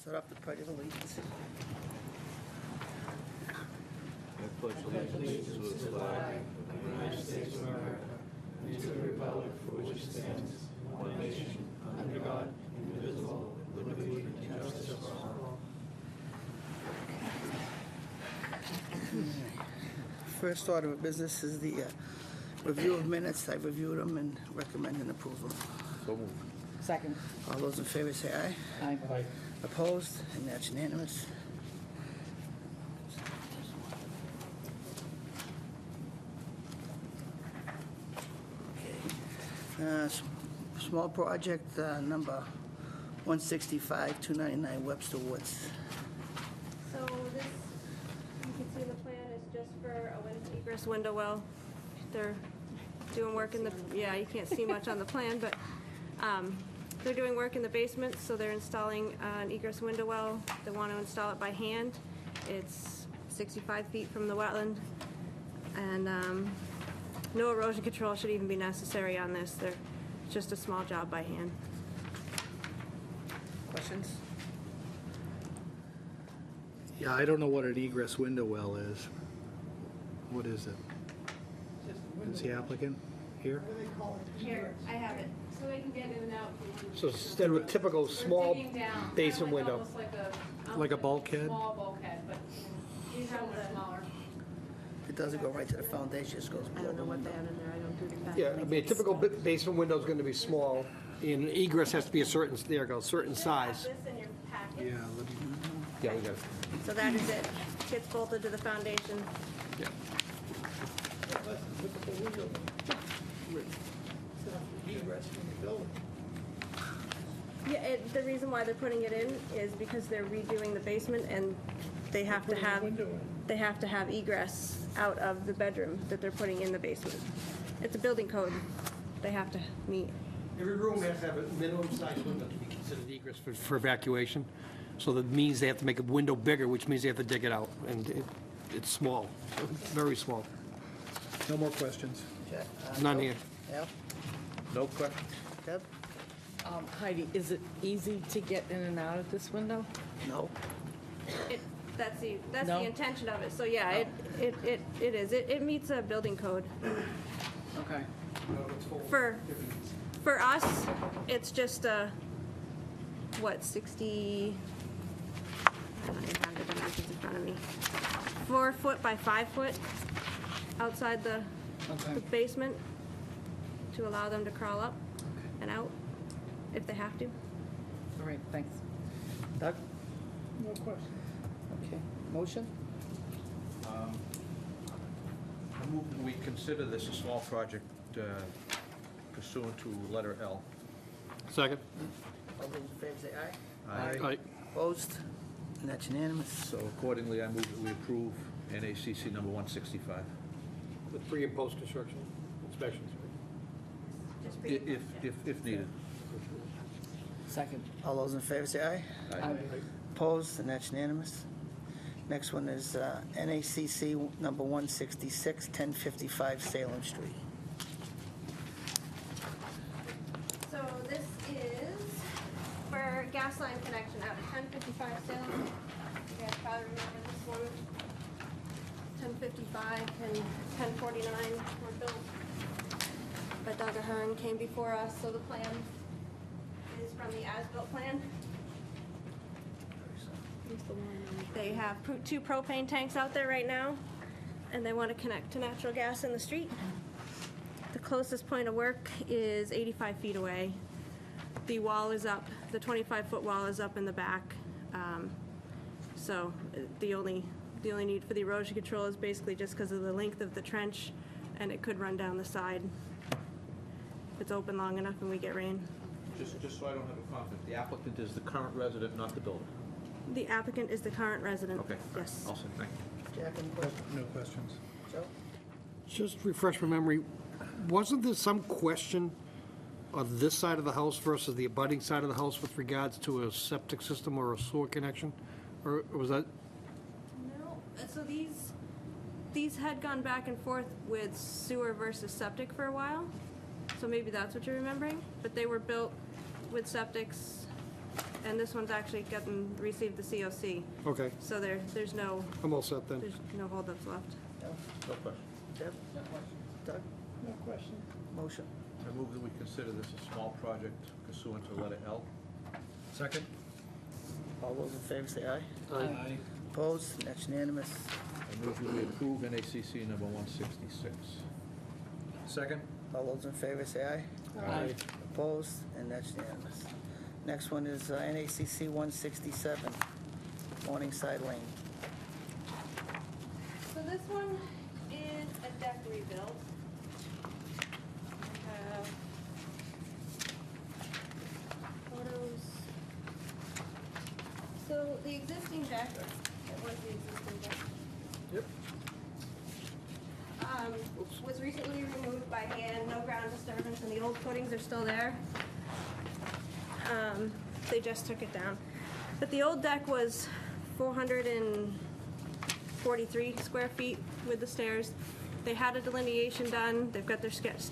Start off the Pledge of Allegiance. I pledge allegiance to the flag of the United States of America and to the republic for which it stands, one nation, under God, indivisible, with liberty and justice for all. First order of business is the review of minutes. I've reviewed them and recommend an approval. So moved. Second. All those in favor say aye. Aye. Opposed? And that's unanimous. Small project number 165-299 Webster Woods. So this, you can see in the plan, is just for a egress window well. They're doing work in the, yeah, you can't see much on the plan, but they're doing work in the basement, so they're installing an egress window well. They want to install it by hand. It's 65 feet from the wetland, and no erosion control should even be necessary on this. They're just a small job by hand. Questions? Yeah, I don't know what an egress window well is. What is it? Is the applicant here? Here, I have it, so they can get in and out. So instead of a typical small basin window. Like a bulkhead? Small bulkhead, but these are smaller. It doesn't go right to the foundation, it just goes I below don't the know what they window. have in there, I don't do the back. Yeah, I mean, a typical basement window is going to be small, and egress has to be a certain, there you go, certain size. This in your packet. Yeah, let me, Yeah, we got it. So that is it. Gets bolted to the foundation. Yeah. Yeah, the reason why they're putting it in is because they're redoing the basement and they have to have egress out of the bedroom that they're putting in the basement. It's a building code they have to meet. Every room has to have a minimum size window to be considered egress for evacuation. So that means they have to make a window bigger, which means they have to dig it out, and it's small, very small. no more questions. Jack, None here. Al? No questions? Deb? Heidi, is it easy to get in and out of this window? No. That's the No? intention of it. So yeah, it is. It meets a building code. Okay. For us, it's just a, what, 60, I don't even have the dimensions in front of me. 4 foot by 5 foot outside the Okay. basement to allow them to crawl up and out if they have to. All right, thanks. Doug? No question. Okay. Motion? I move we consider this a small project pursuant to letter L. Second? All those in favor say aye. Aye. Opposed? And that's unanimous. So accordingly, I move that we approve NACC number 165. With pre and post construction inspections. Just If needed. Second. All those in favor say aye. Aye. Opposed? And that's unanimous. Next one is NACC number 166, 1055 Salem Street. So this is for gas line connection out of 1055 Salem. You guys probably remember this one. 1055 and 1049 were built by Doug Ahern, came before us, so the plan is from the as-built plan. They have 2 propane tanks out there right now, and they want to connect to natural gas in the street. The closest point of work is 85 feet away. The wall is up, the 25-foot wall is up in the back. So the only need for the erosion control is basically just because of the length of the trench, and it could run down the side if it's open long enough and we get rain. Just so I don't have a conflict, the applicant is the current resident, not the builder. The applicant is the current resident. Okay. Yes. I'll say thank you. Jack, any questions? No questions. Joe? Just refresh my memory, wasn't there some question on this side of the house versus the abutting side of the house with regards to a septic system or a sewer connection? Or was that, No, so these had gone back and forth with sewer versus septic for a while. So maybe that's what you're remembering. But they were built with septics and this one's actually received the COC. Okay, So there's no I'm all set then. holdups left. No? No question. Deb? Doug? No question. Motion. I move that we consider this a small project pursuant to letter L. Second? All those in favor say aye. Aye. Opposed? That's unanimous. I move that we approve NACC number 166. Second? All those in favor say aye. Aye. Opposed? And that's unanimous. Next one is NACC 167, Morningside Lane. So this one is a deck rebuild. I have photos. So the existing deck, that was the existing deck. Yep. Was recently removed by hand, no ground disturbance, and the old footings are still there. They just took it down. But the old deck was 443 square feet with the stairs. They had a delineation done, they've got their sketch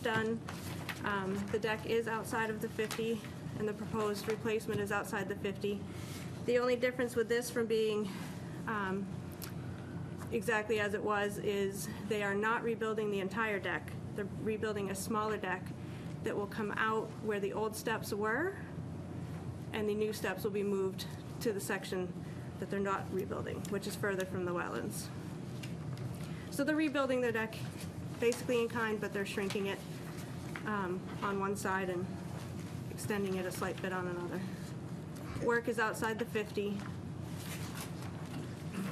done. The deck is outside of the 50, and the proposed replacement is outside the 50. The only difference with this from being exactly as it was is they are not rebuilding the entire deck. They're rebuilding a smaller deck that will come out where the old steps were, and the new steps will be moved to the section that they're not rebuilding, which is further from the wetlands. So they're rebuilding their deck basically in kind, but they're shrinking it on one side and extending it a slight bit on another. Work is outside the 50,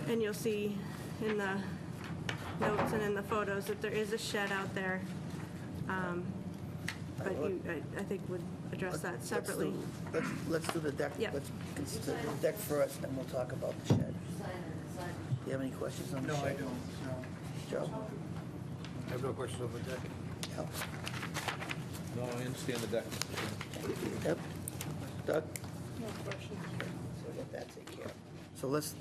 and you'll see in the notes and in the photos that there is a shed out there, but I think would address that separately. Let's do the deck. Yeah. Let's consider the deck first, and we'll talk about the shed. Do you have any questions on the shed? No, I don't, no. Joe? I have no questions on the deck. Al? No, I understand the deck. Deb? Doug? No question. So get that taken care of. So let's,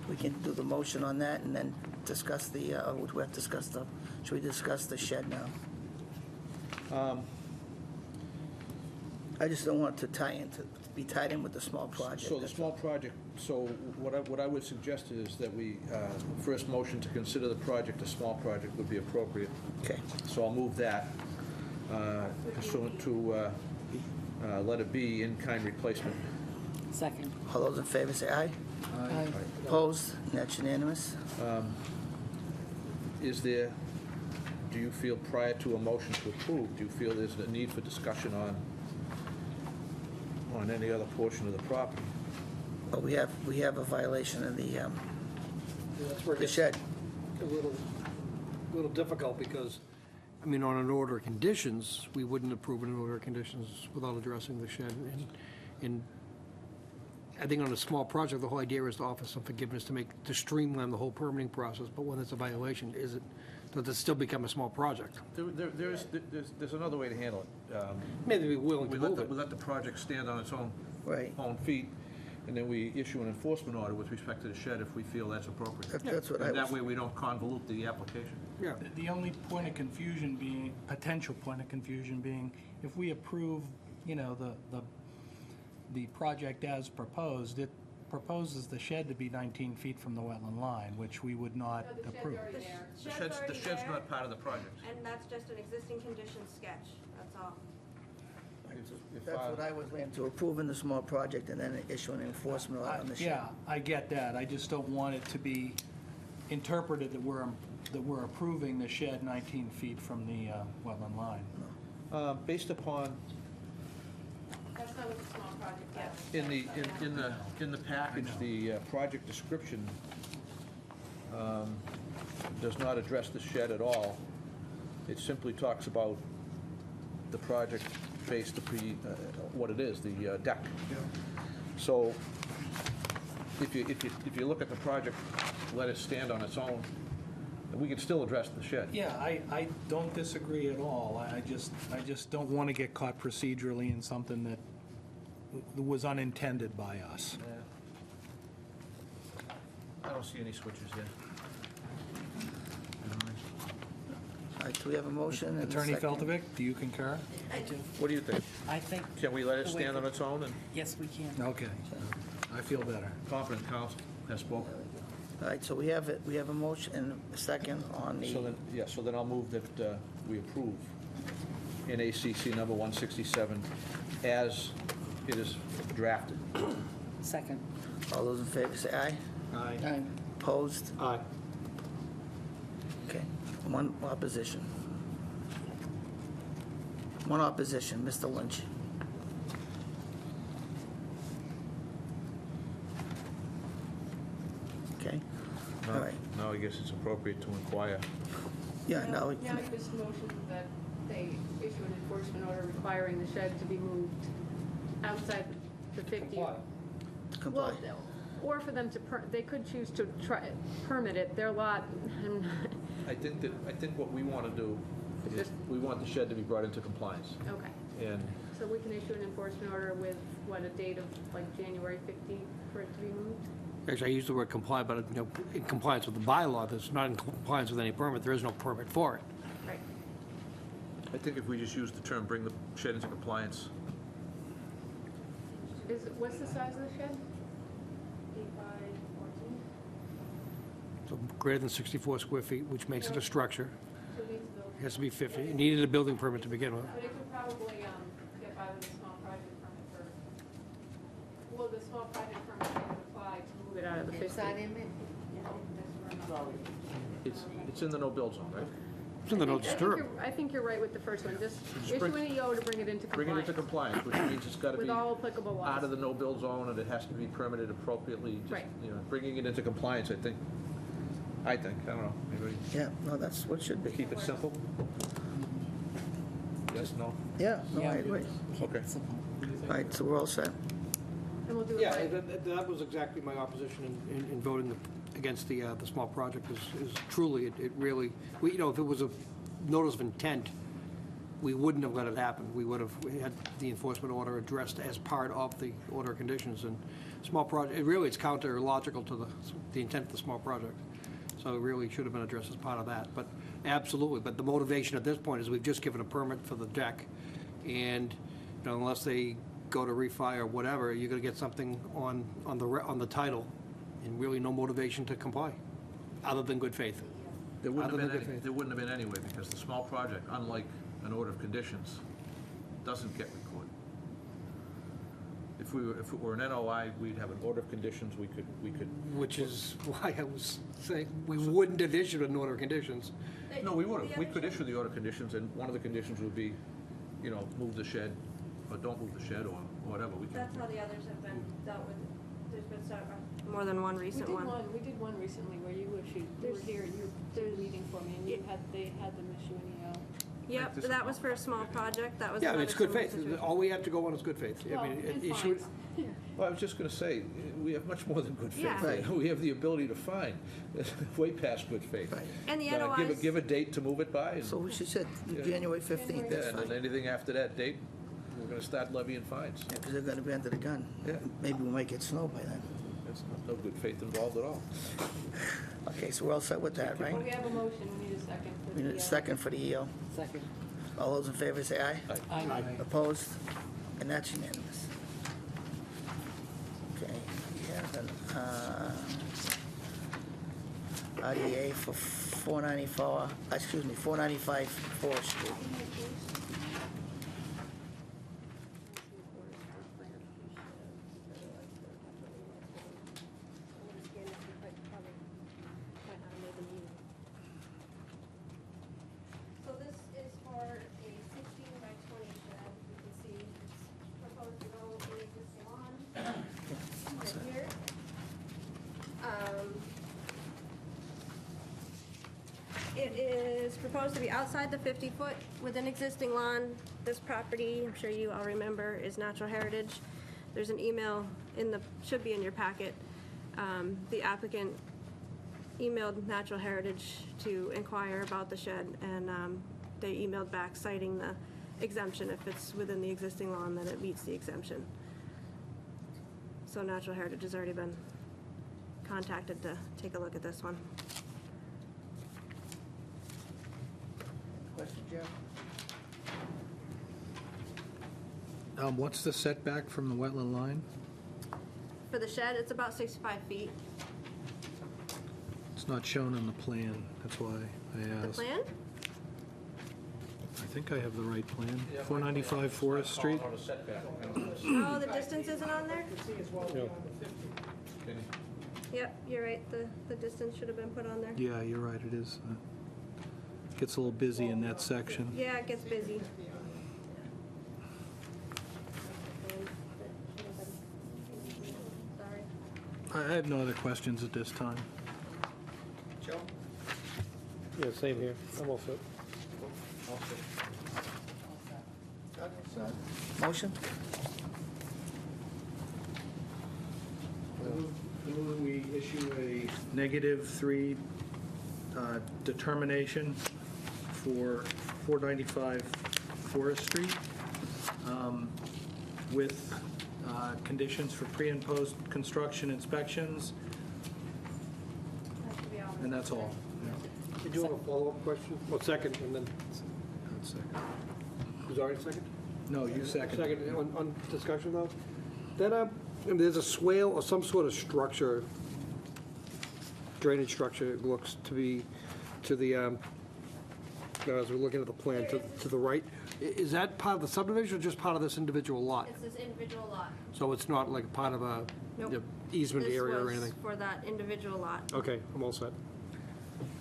we can do the motion on that and then discuss the, we have to discuss the, should we discuss the shed now? I just don't want it to be tied in with the small project. So the that's small all. project, so what I would suggest is that we, first motion to consider the project a small project would be appropriate. Okay. So I'll move that pursuant to letter B, in-kind replacement. Second. All those in favor say aye. Aye. Opposed? And that's unanimous. Is there, do you feel prior to a motion to approve, do you feel there's a need for discussion on any other portion of the property? But we have a violation of the That's where it the gets shed. a little difficult because, I mean, on an order of conditions, we wouldn't approve an order of conditions without addressing the shed. And I think on a small project, the whole idea is to offer some forgiveness to streamline the whole permitting process. But when it's a violation, does it still become a small project? There's another way to handle it. Maybe we're willing We to move it. let the project stand on its own Right. feet, and then we issue an enforcement order with respect to the shed if we feel that's appropriate. That's what I And that was, way, we don't convolute the application. Yeah. The only point of confusion being, potential point of confusion being, if we approve, the project as proposed, it proposes the shed to be 19 feet from the wetland line, which we would not No, the shed's approve. already there. The shed's not part of the project. And that's just an existing condition sketch, that's all. If that's what I was leaning to, approving the small project and then issuing an enforcement order on the shed. Yeah, I get that. I just don't want it to be interpreted that we're approving the shed 19 feet from the wetland line. Based upon, That's not what the small project is. in the package, the project description does not address the shed at all. It simply talks about the project based upon what it is, the deck. So if you look at the project, let it stand on its own, we can still address the shed. Yeah, I don't disagree at all. I just don't want to get caught procedurally in something that was unintended by us. I don't see any switches there. All right, do we have a motion and a Attorney second? Feltovic, do you concur? I do. What do you think? I think, Can we let it The way stand on that- its own and yes, we can. Okay, I feel better. competent counsel has spoken? All right, so we have a motion and a second on So the, then, so then I'll move that we approve NACC number 167 as it is drafted. Second. all those in favor say aye. Aye. Opposed? Aye. Okay, one opposition. One opposition, Mr. Lynch. Okay, all right. Now I guess it's appropriate to inquire. Yeah, now, Now I just motion that they issue an enforcement order requiring the shed to be moved outside the 50. to comply. Well, or for them to, they could choose to permit it, their lot, and I think what we want to do is we want the shed to be brought into compliance. okay. And So we can issue an enforcement order with, what, a date of like January 15th for it to be moved? Actually, I used the word comply, but, you know, in compliance with the bylaw, that's not in compliance with any permit, there is no permit for it. Right. I think if we just use the term bring the shed into compliance, What's the size of the shed? 8 by 14? So greater than 64 square feet, which makes it a structure, So it needs to build. it has to be 50. It needed a building permit to begin with. But it could probably get by with a small project permit for, well, the small project permit can apply to move it out of the 50. it's in the no-build zone, right? It's in the no disturb. I think you're right with the first one, just Just bring- issue an EO to bring it into Bring it into compliance compliance, which means it's got to with be all applicable laws. out of the no-build zone and it has to be permitted appropriately. Just, Right. You know, bringing it into compliance, I think, I don't know, anybody Yeah, no, that's what it should be. keep it simple? Yes, no? Yeah, no, I agree. Okay. All right, so we're all set. And we'll do it Yeah, right. that was exactly my opposition in voting against the small project, is truly, it really, you know, if it was a notice of intent, we wouldn't have let it happen. We had the enforcement order addressed as part of the order of conditions, and small project, it's counter-logical to the intent of the small project. So it really should have been addressed as part of that, but absolutely. But the motivation at this point is we've just given a permit for the deck, and, you know, unless they go to refi or whatever, you're gonna get something on the title, and really no motivation to comply, other than good faith. There wouldn't Other have than been good any, faith. there wouldn't have been anyway, because the small project, unlike an order of conditions, doesn't get recorded. If it were an NOI, we'd have an order of conditions, we could. Which is why I was saying, we wouldn't have issued an order of conditions. No, we would have. We could issue the order of conditions, and one of the conditions would be, you know, move the shed, or don't move the shed, or whatever. We can. That's how the others have been dealt with. There's been more than one We recent did one. we did one recently where you were here, you did a meeting for me, and they had them issue an EO. Yep, This is that was for a small project. That was Yeah, I mean, another it's good similar faith. situation. All we have to go on is good faith. I Well, mean, and issue it. fines. Well, I was just going to say, we have much more than good faith. Yeah. Right. We have the ability to fine, way past good faith. Right. And the Give NOIs, a date to move it by, and, So we should set January 15th, that's yeah, and fine. then anything after that date, we're going to start levying fines. Yeah, because they're gonna be under the gun. Yeah. Maybe we might get snow by then. There's no good faith involved at all. Okay, so we're all set with that, right? Well, we have a motion, we need a second for We the. need a second for the EO. Second. All those in favor say aye. Aye. Opposed? And that's unanimous. Okay, we have an RDA for 495 4th Street. so this is for a 16 by 20 shed. You can see it's proposed to go in the salon right here. It is proposed to be outside the 50-foot with an existing lawn. This property, I'm sure you all remember, is natural heritage. There's an email should be in your packet. The applicant emailed Natural Heritage to inquire about the shed, and they emailed back citing the exemption. If it's within the existing lawn, then it meets the exemption. So Natural Heritage has already been contacted to take a look at this one. Question, Jeff? What's the setback from the wetland line? For the shed, it's about 65 feet. It's not shown on the plan, that's why I The asked. plan? I think I have the right plan. 495 Forest Street? Oh, the distance isn't on there? Yep, you're right, the distance should have been put on there. Yeah, you're right, it is. Gets a little busy in that section. Yeah, it gets busy. Sorry. I have no other questions at this time. Joe? Yeah, same here. I'm all set. Motion? Move we issue a -3 determination for 495 Forest Street with conditions for pre and post construction inspections, and that's all. Did you have a follow-up question? Well, second, and then, Second. who's already second? No, you second. Second, on discussion though? That, there's a swale or some sort of structure, drainage structure, it looks to be, to the, as we're looking at the plan, to the right. Is that part of the subdivision or just part of this individual lot? It's this individual lot. So it's not like part of a Nope. easement area or This anything? was for that individual lot. Okay, I'm all set.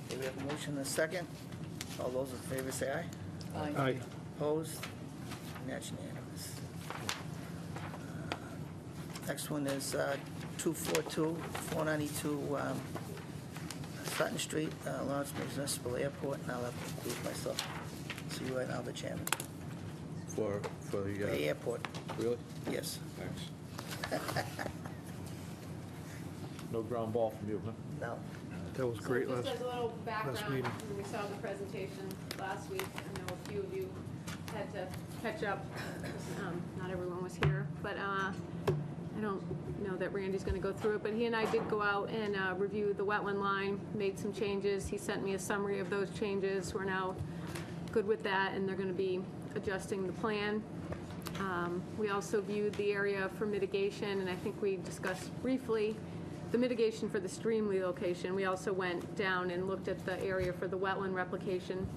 Okay, we have a motion and a second. All those in favor say aye. Aye. Opposed? And that's unanimous. Next one is 242, 492 Sutton Street, Lawrence Municipal Airport, and I'll have to include myself. See you right now, the chairman. For The the, airport, really? yes. Thanks. No ground ball from you, huh? No. That was great So last. just as a little background, meeting. when we saw the presentation last week, I know a few of you had to catch up, because not everyone was here, but I don't know that Randy's going to go through it, but he and I did go out and review the wetland line, made some changes. He sent me a summary of those changes. We're now good with that, and they're going to be adjusting the plan. We also viewed the area for mitigation, and I think we discussed briefly the mitigation for the stream relocation. We also went down and looked at the area for the wetland replication.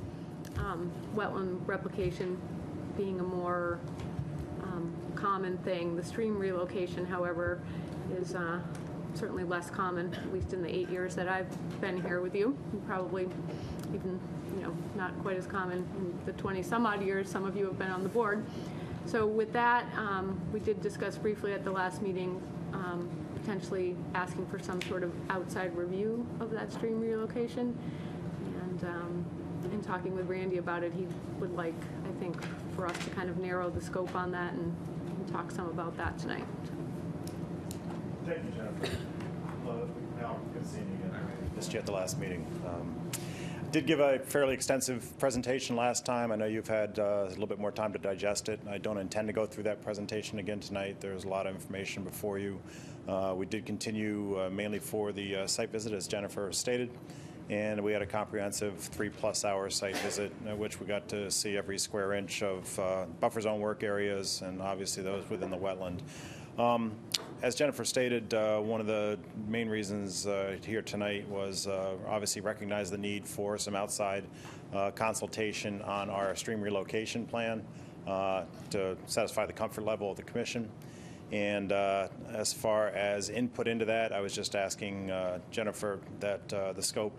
Wetland replication being a more common thing. The stream relocation, however, is certainly less common, at least in the 8 years that I've been here with you. And probably even, not quite as common in the 20-some-odd years some of you have been on the board. So with that, we did discuss briefly at the last meeting potentially asking for some sort of outside review of that stream relocation. And in talking with Randy about it, he would like, I think, for us to kind of narrow the scope on that and talk some about that tonight. Thank you, Jennifer. Now, good seeing you again. Missed you at the last meeting. Did give a fairly extensive presentation last time. I know you've had a little bit more time to digest it. I don't intend to go through that presentation again tonight. There's a lot of information before you. We did continue mainly for the site visit, as Jennifer stated, and we had a comprehensive 3+ hour site visit, which we got to see every square inch of buffer zone work areas and obviously those within the wetland. As Jennifer stated, one of the main reasons here tonight was obviously recognize the need for some outside consultation on our stream relocation plan to satisfy the comfort level of the commission. And as far as input into that, I was just asking Jennifer that the scope,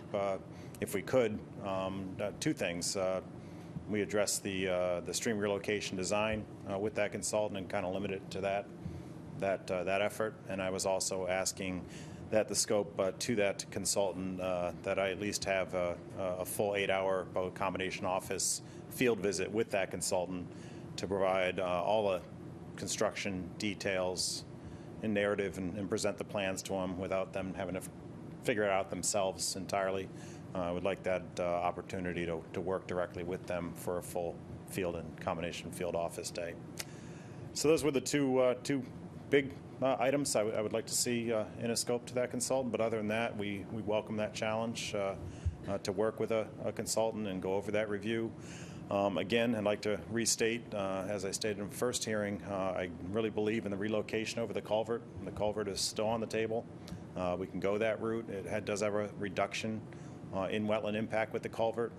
if we could, two things. We address the stream relocation design with that consultant and kind of limit it to that effort. And I was also asking that the scope to that consultant that I at least have a full 8-hour combination office field visit with that consultant to provide all the construction details and narrative and present the plans to them without them having to figure it out themselves entirely. I would like that opportunity to work directly with them for a full field and combination field office day. So those were the two big items I would like to see in a scope to that consultant. But other than that, we welcome that challenge to work with a consultant and go over that review. Again, I'd like to restate, as I stated in the first hearing, I really believe in the relocation over the culvert. The culvert is still on the table. We can go that route. It does have a reduction in wetland impact with the culvert,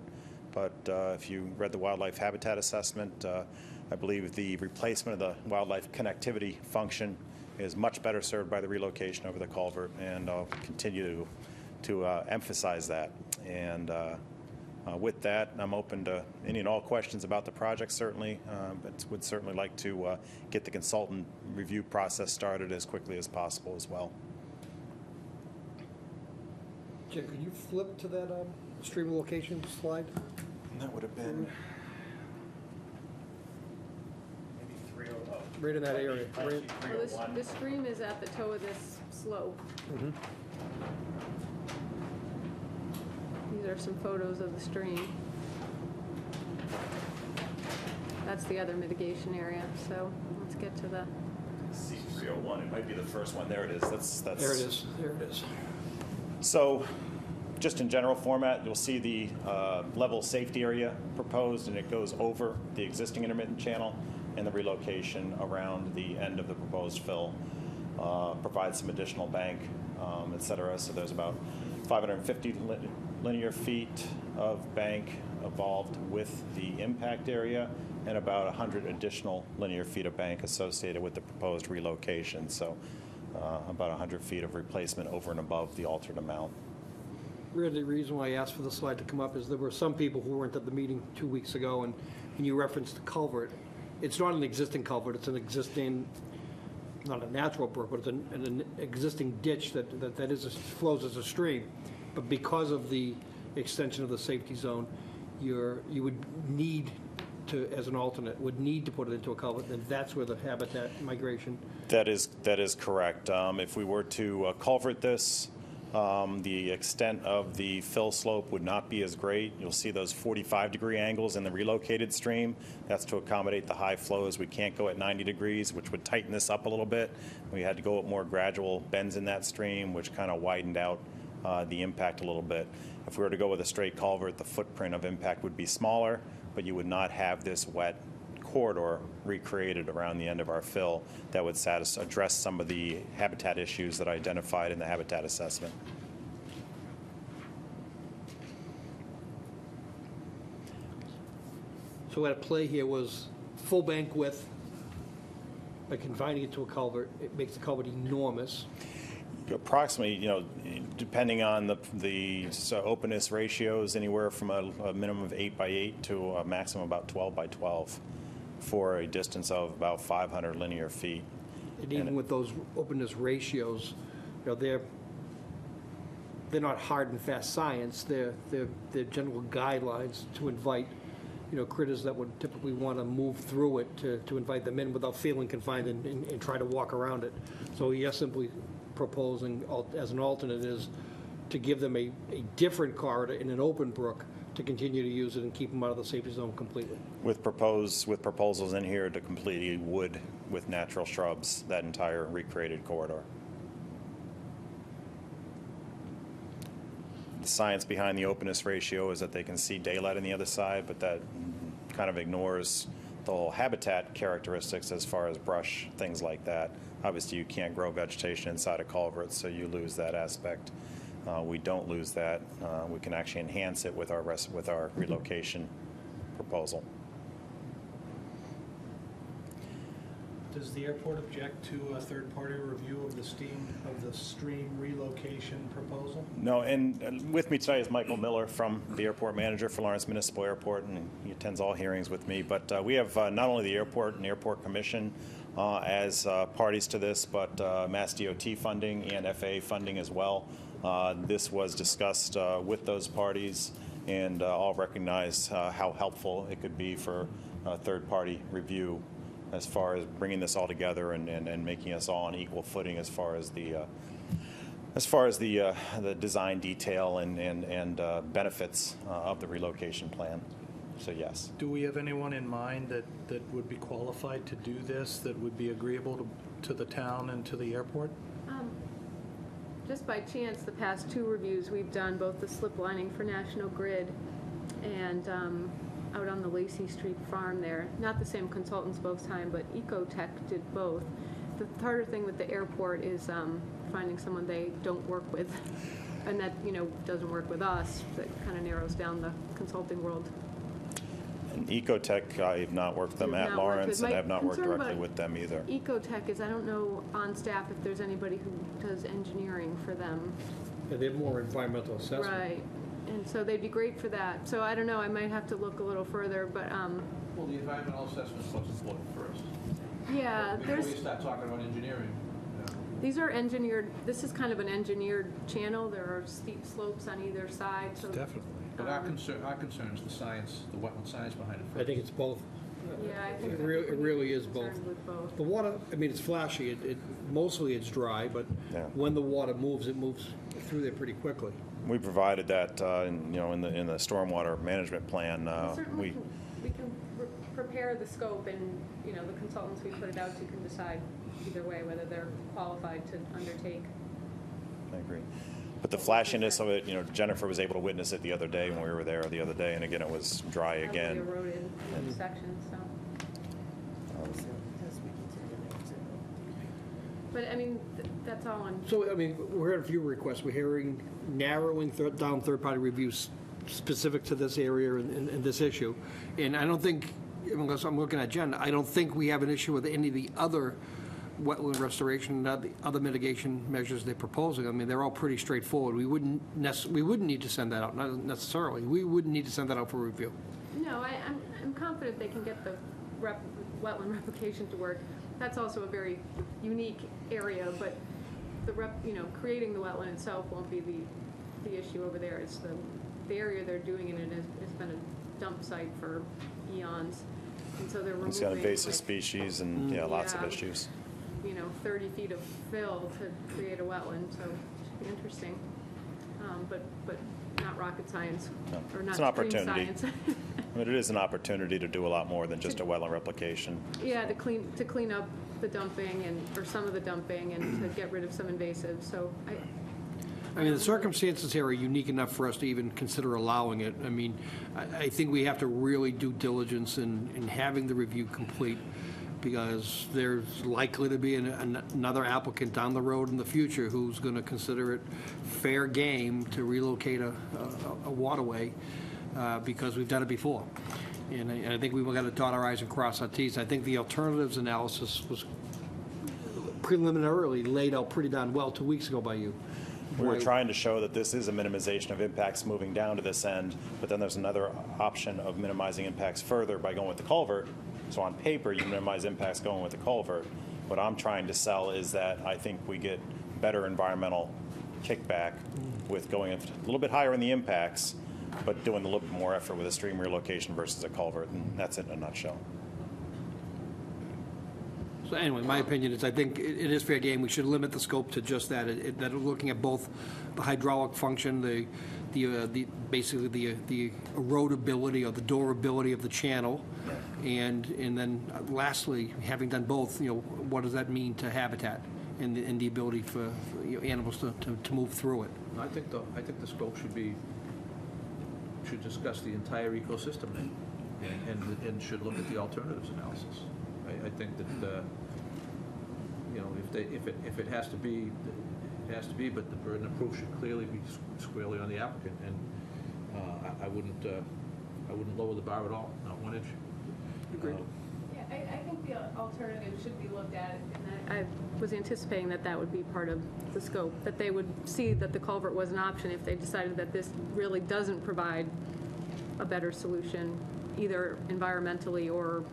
but if you read the wildlife habitat assessment, I believe the replacement of the wildlife connectivity function is much better served by the relocation over the culvert, and I'll continue to emphasize that. And with that, I'm open to any and all questions about the project, certainly, but would certainly like to get the consultant review process started as quickly as possible as well. Jim, could you flip to that stream location slide? That would have been maybe 300. Right in that area. Right. Well, this stream is at the toe of this slope. These are some photos of the stream. That's the other mitigation area, so let's get to the... C301, it might be the first one. There it is. That's There it is. There it is. So, just in general format, you'll see the level safety area proposed, and it goes over the existing intermittent channel, and the relocation around the end of the proposed fill provides some additional bank, et cetera. So there's about 550 linear feet of bank involved with the impact area, and about 100 additional linear feet of bank associated with the proposed relocation. So about 100 feet of replacement over and above the altered amount. Really, the reason why I asked for the slide to come up is there were some people who weren't at the meeting 2 weeks ago, and when you referenced the culvert, it's not an existing culvert, it's an existing, not a natural brook, but it's an existing ditch that flows as a stream. But because of the extension of the safety zone, you would need to, as an alternate, would need to put it into a culvert, and that's where the habitat migration. That is correct. If we were to culvert this, the extent of the fill slope would not be as great. You'll see those 45-degree angles in the relocated stream. That's to accommodate the high flows. We can't go at 90 degrees, which would tighten this up a little bit. We had to go at more gradual bends in that stream, which kind of widened out the impact a little bit. If we were to go with a straight culvert, the footprint of impact would be smaller, but you would not have this wet corridor recreated around the end of our fill that would address some of the habitat issues that I identified in the habitat assessment. So at play here was full bank width, by confining it to a culvert, it makes the culvert enormous. Approximately, depending on the openness ratios, anywhere from a minimum of 8 by 8 to a maximum about 12 by 12 for a distance of about 500 linear feet. And even with those openness ratios, they're not hard and fast science. They're general guidelines to invite, critters that would typically want to move through it to invite them in without feeling confined and try to walk around it. So yes, simply proposing as an alternate is to give them a different corridor in an open brook to continue to use it and keep them out of the safety zone completely. With proposals in here to completely wood with natural shrubs that entire recreated corridor. The science behind the openness ratio is that they can see daylight on the other side, but that kind of ignores the whole habitat characteristics as far as brush, things like that. Obviously, you can't grow vegetation inside a culvert, so you lose that aspect. We don't lose that. We can actually enhance it with our relocation proposal. Does the airport object to a third-party review of the stream relocation proposal? No, and with me today is Michael Miller from the airport manager for Lawrence Municipal Airport, and he attends all hearings with me. But we have not only the airport and airport commission as parties to this, but Mass DOT funding and FAA funding as well. This was discussed with those parties, and all recognize how helpful it could be for a third-party review as far as bringing this all together and making us all on equal footing as far as the design detail and benefits of the relocation plan. So yes. Do we have anyone in mind that would be qualified to do this, that would be agreeable to the town and to the airport? Just by chance, the past two reviews we've done, both the slip lining for National Grid and out on the Lacey Street farm there. Not the same consultants both time, but Ecotech did both. The harder thing with the airport is finding someone they don't work with, and that, doesn't work with us. That kind of narrows down the consulting world. And Ecotech, I have not worked with them You've at not worked Lawrence, with- and my I have not worked concern directly about with them either. Ecotech is, I don't know on staff if there's anybody who does engineering for them. Yeah, they have more environmental assessment. Right, and so they'd be great for that. So I don't know, I might have to look a little further, but, Well, the environmental assessment is what's important first. yeah, Before there's, you start talking about engineering, these are engineered, this is kind of an engineered channel. There are steep slopes on either side, so. Definitely. but our concern is the science, the wetland science behind it I first. think it's both. Yeah, I think. It really is concerned both. with both. The water, I mean, it's flashy, mostly it's dry, but Yeah. when the water moves, it moves through there pretty quickly. We provided that, in the stormwater management plan. We certainly We we can prepare the scope, and, the consultants we put it out to can decide either way whether they're qualified to undertake. I agree. But the flashiness of it, Jennifer was able to witness it the other day when we were there the other day, and again, it was dry Heavily again. eroded in sections, so. But, I mean, that's all on. So, I mean, we're hearing a few requests. We're hearing narrowing down third-party reviews specific to this area and this issue. And I don't think, unless I'm looking at Jen, I don't think we have an issue with any of the other wetland restoration, the other mitigation measures they're proposing. I mean, they're all pretty straightforward. We wouldn't need to send that out, not necessarily. We wouldn't need to send that out for review. No, I'm confident they can get the wetland replication to work. That's also a very unique area, but creating the wetland itself won't be the issue over there. It's the area they're doing it in has been a dump site for eons, and so they're removing. It's got invasive species and, lots of Yeah. issues. 30 feet of fill to create a wetland, so it should be interesting. But not rocket science, No, or not it's an extreme opportunity. science. I mean, it is an opportunity to do a lot more than just a wetland replication. Yeah, to clean up the dumping or some of the dumping, and to get rid of some invasives, so I mean, the circumstances here are unique enough for us to even consider allowing it. I mean, I think we have to really do diligence in having the review complete, because there's likely to be another applicant down the road in the future who's going to consider it fair game to relocate a waterway, because we've done it before. And I think we've got to dot our i's and cross our t's. I think the alternatives analysis was preliminarily laid out pretty darn well 2 weeks ago by you. We were trying to show that this is a minimization of impacts moving down to this end, but then there's another option of minimizing impacts further by going with the culvert. So on paper, you minimize impacts going with the culvert. What I'm trying to sell is that I think we get better environmental kickback with going a little bit higher in the impacts, but doing a little bit more effort with a stream relocation versus a culvert, and that's it in a nutshell. So anyway, my opinion is I think it is fair game. We should limit the scope to just that, that looking at both the hydraulic function, basically the erodibility or the durability of the channel, and then lastly, having done both, what does that mean to habitat and the ability for animals to move through it? I think the scope should discuss the entire ecosystem and should look at the alternatives analysis. I think that, if it has to be, it has to be, but the burden of proof should clearly be squarely on the applicant, and I wouldn't lower the bar at all, not 1 inch. Agreed. Yeah, I think the alternative should be looked at, and I was anticipating that would be part of the scope, that they would see that the culvert was an option if they decided that this really doesn't provide a better solution, either environmentally or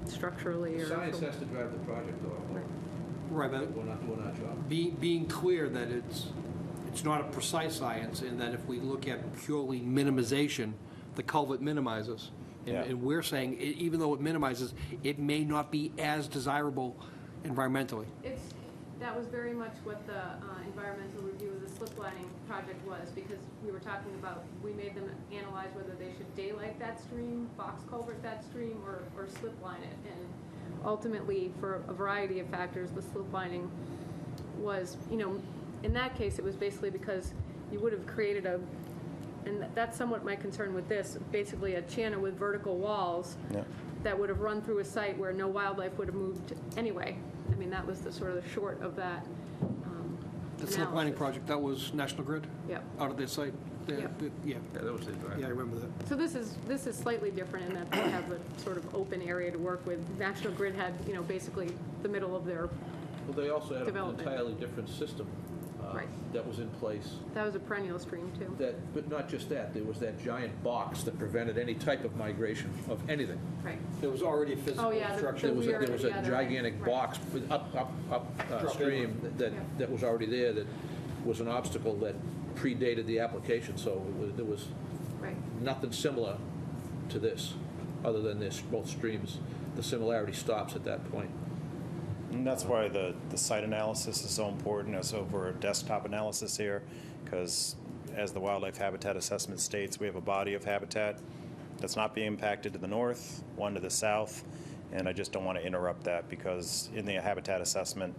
structurally. Or Science has to drive the project, though. Right, but We're not doing our job. being clear that it's not a precise science, and that if we look at purely minimization, the culvert minimizes. Yeah. And we're saying, even though it minimizes, it may not be as desirable environmentally. That was very much what the environmental review of the slip lining project was, because we were talking about, we made them analyze whether they should daylight that stream, box culvert that stream, or slip line it. And ultimately, for a variety of factors, the slip lining was, in that case, it was basically because you would have created and that's somewhat my concern with this, basically a channel with vertical walls Yeah. that would have run through a site where no wildlife would have moved anyway. I mean, that was the sort of the short of that That's the planning analysis. project, that was National Grid? Yep. Out of their site? Yep. Yeah, Yeah, that was it. yeah, I remember that. So this is slightly different in that they have a sort of open area to work with. National Grid had, basically the middle of their, Well, they also had an Development. entirely different system Right. that was in place. that was a perennial stream too. But not just that, there was that giant box that prevented any type of migration of anything. Right. There was already a physical Oh, yeah, the- structure. the weird- There was yeah, a the- gigantic right. box with up stream that was already there, that was an obstacle that predated the application, so there was Right. nothing similar to this, other than this, both streams. The similarity stops at that point. And that's why the site analysis is so important as over a desktop analysis here, because as the wildlife habitat assessment states, we have a body of habitat that's not being impacted to the north, one to the south, and I just don't want to interrupt that, because in the habitat assessment,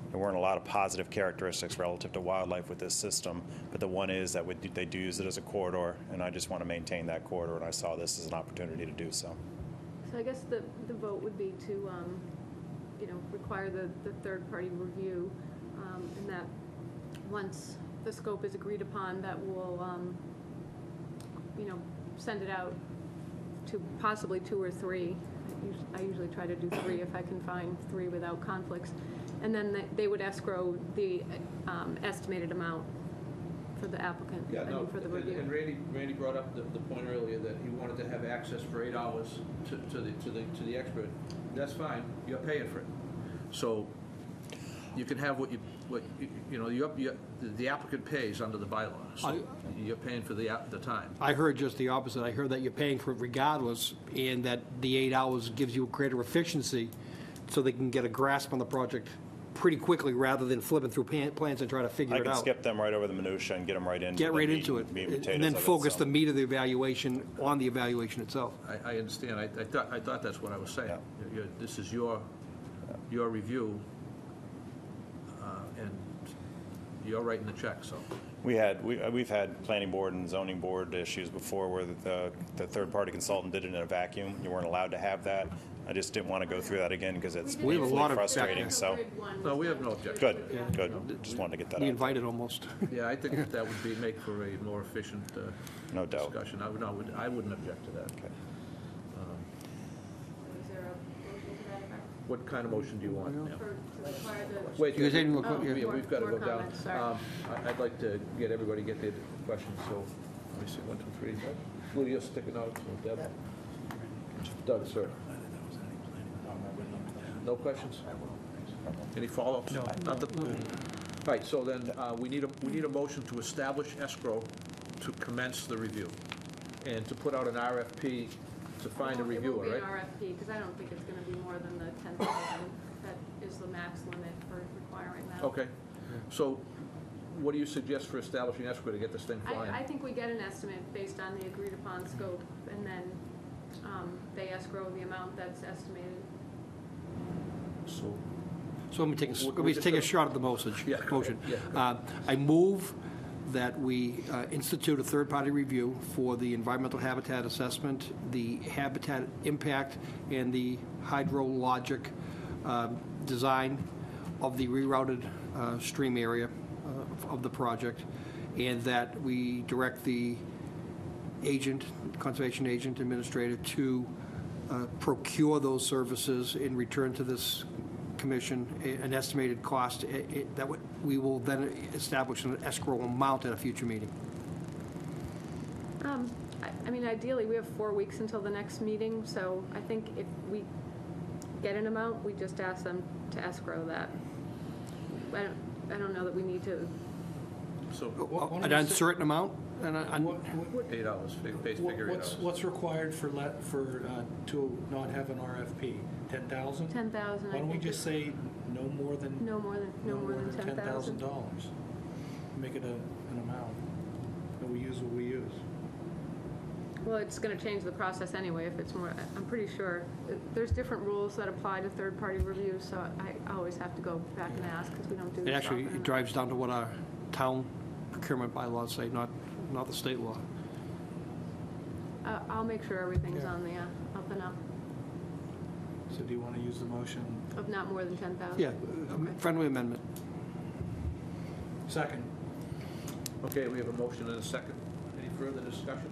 there weren't a lot of positive characteristics relative to wildlife with this system, but the one is that they do use it as a corridor, and I just want to maintain that corridor, and I saw this as an opportunity to do so. So I guess the vote would be to, require the third-party review, and that once the scope is agreed upon, that will, send it out to possibly 2 or 3. I usually try to do 3 if I can find 3 without conflicts. And then they would escrow the estimated amount for the applicant, for the review. And Randy brought up the point earlier that he wanted to have access for 8 hours to the expert. That's fine, you're paying for it. So you can have the applicant pays under the bylaw, so you're paying for the time. I heard just the opposite. I heard that you're paying for it regardless, and that the 8 hours gives you greater efficiency, so they can get a grasp on the project pretty quickly, rather than flipping through plans and trying to figure I it can out. skip them right over the minutia and get them right into Get the right meat- into it, meat and and potatoes then of it, focus so. the meat of the evaluation on the evaluation itself. I understand, I thought that's what I was saying. Yeah. This is your review, and you're writing the check, so. We've had planning board and zoning board issues before where the third-party consultant did it in a vacuum. You weren't allowed to have that. I just didn't want to go through that again because it's We have a lot of frustrating, so. No, we have no objection. Good. Just wanted to get that Be out. invited almost. Yeah, I think that would make for a more efficient No doubt. discussion. I wouldn't object to that. Okay. Is there a motion to that effect? What kind of motion do you want? Yeah. To require the... Wait, You guys didn't look- Oh, yeah. yeah, we've got to more go down. comments, sorry. I'd like to get everybody get their questions, so let me see, 1, 2, 3. Will you stick it out? Deb? Doug, sir. No questions? Any follow-ups? No. Nothing? All right, so then we need a motion to establish escrow to commence the review and to put out an RFP to find a reviewer, right? It won't be an RFP, because I don't think it's going to be more than the 10,000. That is the max limit for requiring that. Okay. So what do you suggest for establishing escrow to get this thing flying? I think we get an estimate based on the agreed-upon scope, and then they escrow the amount that's estimated. So let me take We're a just gonna- shot at the motion. Yeah, go ahead. Yeah. I move that we institute a third-party review for the environmental habitat assessment, the habitat impact, and the hydrologic design of the rerouted stream area of the project, and that we direct the agent, conservation agent, administrator, to procure those services in return to this commission, an estimated cost, that we will then establish an escrow amount at a future meeting. I mean, ideally, we have 4 weeks until the next meeting, so I think if we get an amount, we just ask them to escrow that. I don't know that we need to, So An uncertain amount? And What- 8 hours, figure 8 hours. What's required to not have an RFP? 10,000? 10,000, I Why don't we think just is- say no more than no more than 10,000. $10,000? Make it an amount, and we use what we use. Well, it's going to change the process anyway if it's more, I'm pretty sure. There's different rules that apply to third-party reviews, so I always have to go back and ask, because we don't do It this actually often. drives down to what our town procurement bylaws say, not the state law. I'll make sure everything's Yeah. on the up and up So do you want to use the motion? of not more than 10,000. Yeah, friendly amendment. Second. Okay, we have a motion and a second. Any further discussion?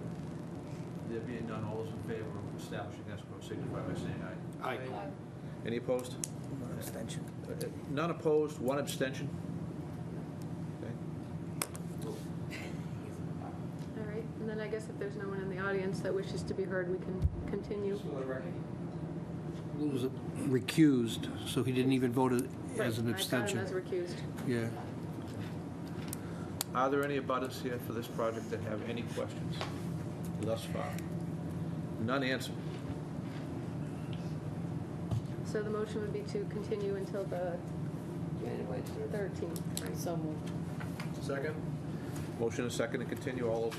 There being none, all those in favor of establishing escrow signify by saying aye. Aye. Any opposed? One extension. None opposed, one abstention. Okay. All right, and then I guess if there's no one in the audience that wishes to be heard, we can continue. Lou was recused, so he didn't even vote as an Right, abstention. I got him as recused. Yeah. Are there any abutters here for this project that have any questions thus far? None answered. So the motion would be to continue until the January 13th, right? So moved. Second? Motion and second to continue. All those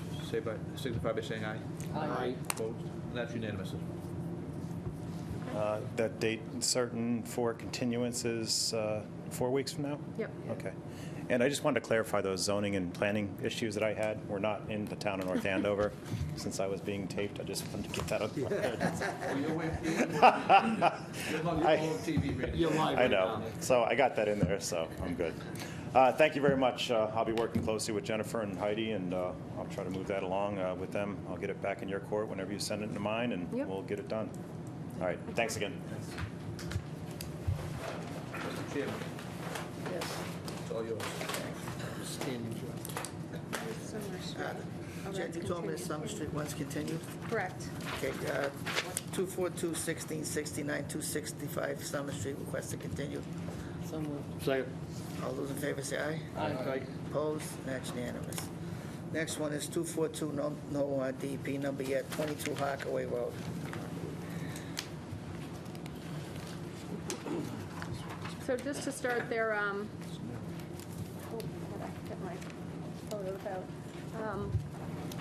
signify by saying aye. Aye. Opposed? And that's unanimous. That date certain for continuance is 4 weeks from now? Yep. Okay. And I just wanted to clarify those zoning and planning issues that I had. We're not in the town of North Andover. Since I was being taped, I just wanted to get that on the record. Oh, you're on TV radio. You're live I right know. now. So I got that in there, so I'm good. Thank you very much. I'll be working closely with Jennifer and Heidi, and I'll try to move that along with them. I'll get it back in your court whenever you send it into mine, and Yep. we'll get it done. All right. Thanks again. Mr. Chairman, Yes. it's all yours. Standing job. Summer Street. Oh, Jen, that's you told me the continued. Summer Street one's continued? Correct. Okay, 242, 1669, 265 Summer Street, request to continue. So moved. Second. All those in favor say aye. Aye. Opposed? That's unanimous. Next one is 242, no DEP number yet, 22 Harkaway Road. So just to start there, oh, get my photos out.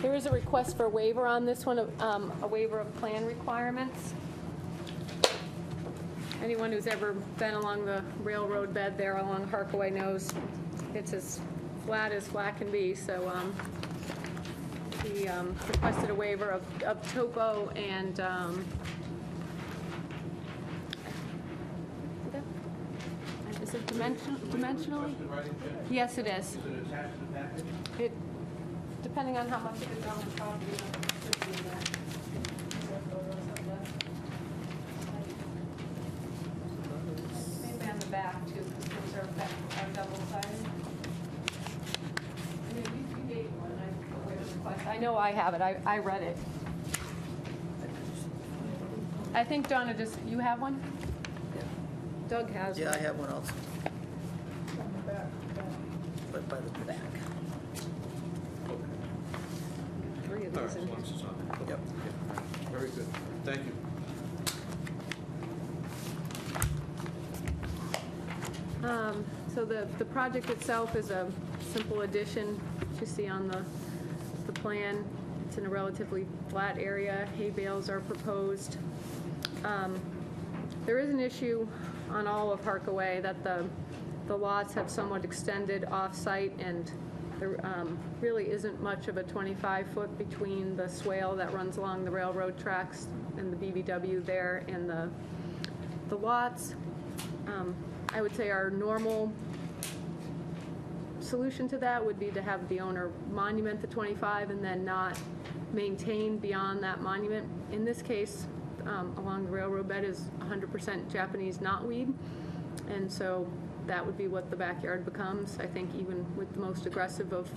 There is a request for waiver on this one, a waiver of plan requirements. Anyone who's ever been along the railroad bed there along Harkaway knows it's as flat can be, so he requested a waiver of topo and is it dimensionally? Yes, it is. Is it attached to the package? It, depending on how much it is on the property, it should be in there. Maybe on the back too, because those are double-sided. I mean, you gave one, I waited the request. I know I have it, I read it. I think Donna just, you have one? Doug has one. Yeah, I have one also. But by the back. Three of All right, these as in long here. as it's on there. Yep. Very good. Thank you. So the project itself is a simple addition, you see on the plan. It's in a relatively flat area. Hay bales are proposed. There is an issue on all of Harkaway that the lots have somewhat extended off-site, and there really isn't much of a 25-foot between the swale that runs along the railroad tracks and the BBW there and the lots. I would say our normal solution to that would be to have the owner monument the 25 and then not maintain beyond that monument. In this case, along the railroad bed is 100% Japanese knotweed, and so that would be what the backyard becomes, I think, even with the most aggressive of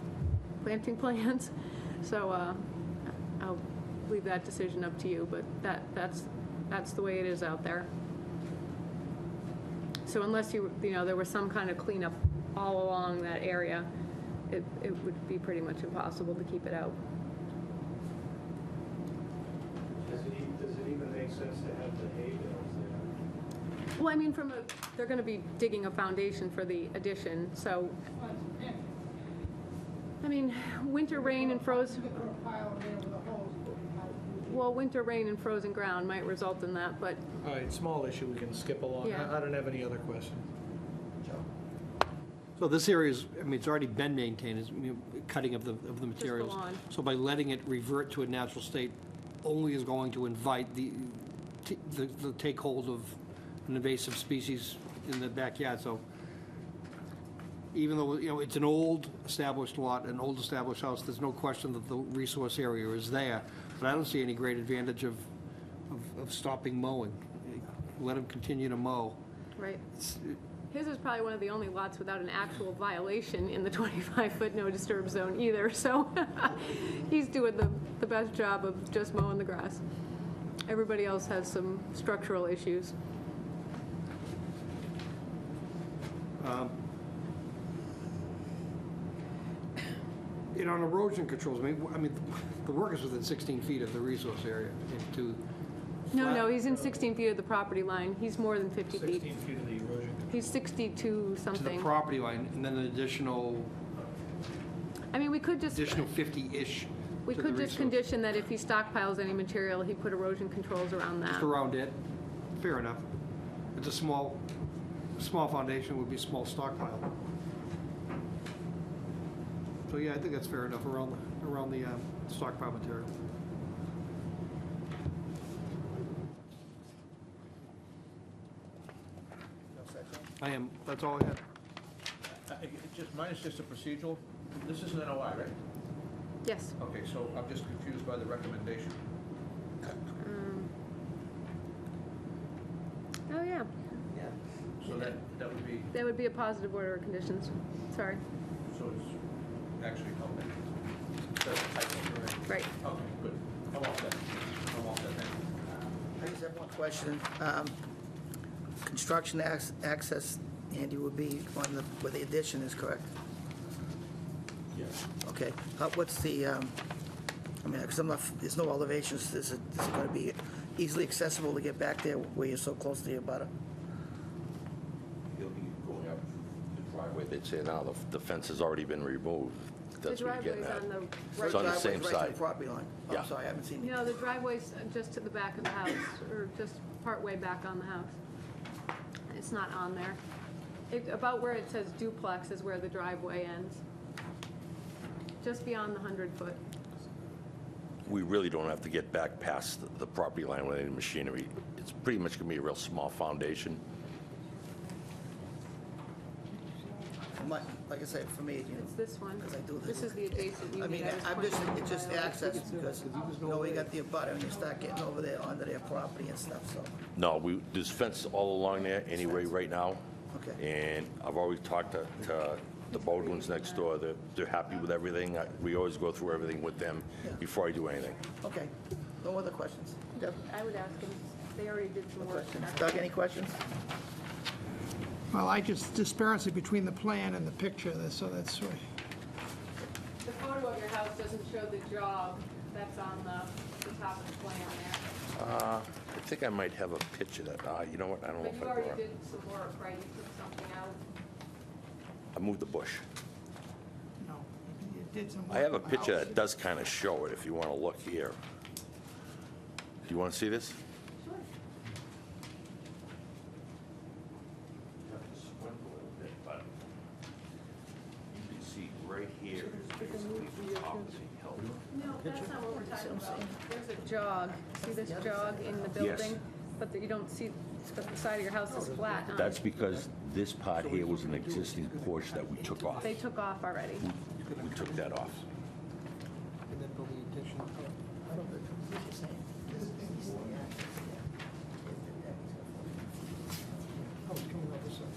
planting plans. So I'll leave that decision up to you, but that's the way it is out there. So unless there was some kind of cleanup all along that area, it would be pretty much impossible to keep it out. Does it even make sense to have the hay bales there? Well, I mean, they're going to be digging a foundation for the addition, so, I mean, winter rain and frozen. Well, winter rain and frozen ground might result in that, but All right, small issue, we can skip along. Yeah. I don't have any other questions. So this area is, I mean, it's already been maintained, it's cutting of the materials. lawn. So by letting it revert to a natural state only is going to invite the take hold of an invasive species in the backyard, so even though, you know, it's an old established lot, an old established house, there's no question that the resource area is there, but I don't see any great advantage of stopping mowing. Let them continue to mow. Right. His is probably one of the only lots without an actual violation in the 25-foot no disturb zone either, so he's doing the best job of just mowing the grass. Everybody else has some structural issues. You know, on erosion controls, I mean, the work is within 16 feet of the resource area. No, he's in 16 feet of the property line. He's more than 50 feet. 16 feet of the erosion. He's 62 To the something. property line, and then an additional I mean, we could just 50-ish. We to could the just resource. condition that if he stockpiles any material, he put erosion controls around that. Just around it. Fair enough. It's a small foundation, would be a small stockpile. So yeah, I think that's fair enough around the stockpile material. I am, that's all I had. Mine is just a procedural. This is an NOI, right? Yes. Okay, so I'm just confused by the recommendation. Oh, yeah. So that would be, That would be a positive order of conditions. Sorry. so it's actually, okay. That's a typo, right? Right. Okay, good. I'm all set. I'm all set, thank you. I just have one question. Construction access, Andy, would be on where the addition is, correct? Yes. Okay. What's the, I mean, because there's no elevations, is it going to be easily accessible to get back there where you're so close to your butter? You'll be going up the driveway. They'd say now the fence has already been removed. The That's what you're getting driveway's at. on the It's right. on the Driveway's same right side. to the property line. Oh, Yeah. I'm sorry, I haven't seen it. No, the driveway's just to the back of the house, or just part way back on the house. It's not on there. About where it says duplex is where the driveway ends. Just beyond the 100-foot. We really don't have to get back past the property line with any machinery. It's pretty much going to be a real small foundation. Like I said, for me, you know, It's this one. 'cause I do This is the adjacent I unit. mean, it's just access, because, you know, we got the abutter, and you start getting over there onto their property and stuff, so, No, there's fence all along there anyway right now. okay. And I've already talked to the Baldwins next door. They're happy with everything. We always go through everything with them Yeah. before I do anything. Okay. No other questions? Deb? I would ask them, they already did some work. Questions? Doug, any questions? Well, I just, disparity between the plan and the picture, so that's right. The photo of your house doesn't show the jog that's on the top of the plan there. I think I might have a picture that, you know what, I don't know But if you I already brought. did some work, right? You took something out. I moved the bush. No, you did some I have a work on the picture house. that does kind of show it, if you want to look here. Do you want to see this? Sure. Have to squint a little bit, but you can see right here is basically the top of the hill. No, that's not what we're talking about. There's a jog. See this jog in the Yes. building? But you don't see, the side of your house is flat. That's because this part here was an existing porch that we took off. They took off already. We took that off. And then build the addition. Oh, it's coming out this side.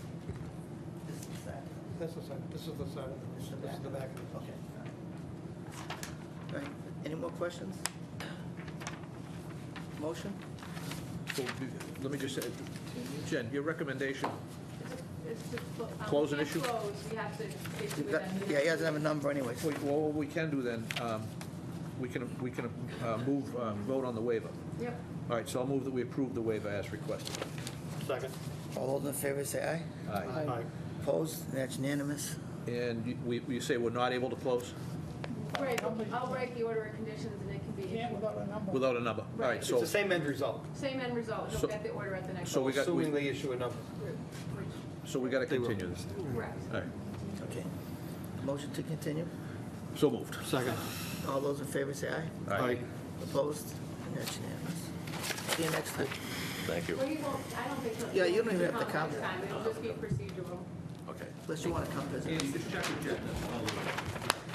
That's the side, this is the side, this is the back. Okay. All right. Any more questions? Motion? So, let me just say, Jen, your recommendation, It's just Close an we can't issue? close. We have to issue it. Yeah, he doesn't have a number anyway. well, what we can do then, we can vote on the waiver. Yep. All right, so I'll move that we approve the waiver as requested. Second. All those in favor say aye. Aye. Aye. Opposed? That's unanimous. And you say we're not able to close Great, I'll write the order of conditions and it can be Can't issued. without a number. without a number? All right, Right. so, It's the same end result, Same end result, So- you'll get the order at the next. So we got- assuming they issue a number. so we got to continue this. Correct. All right, Okay. Motion to continue? so moved. Second. All those in favor say aye. Aye. Opposed? That's unanimous. See you next time. Thank you. Well, you won't, I don't think he'll. Yeah, you don't even have to come come. next time. It'll just be procedural. Okay. Unless you want to come visit. Andy, just check with Jen,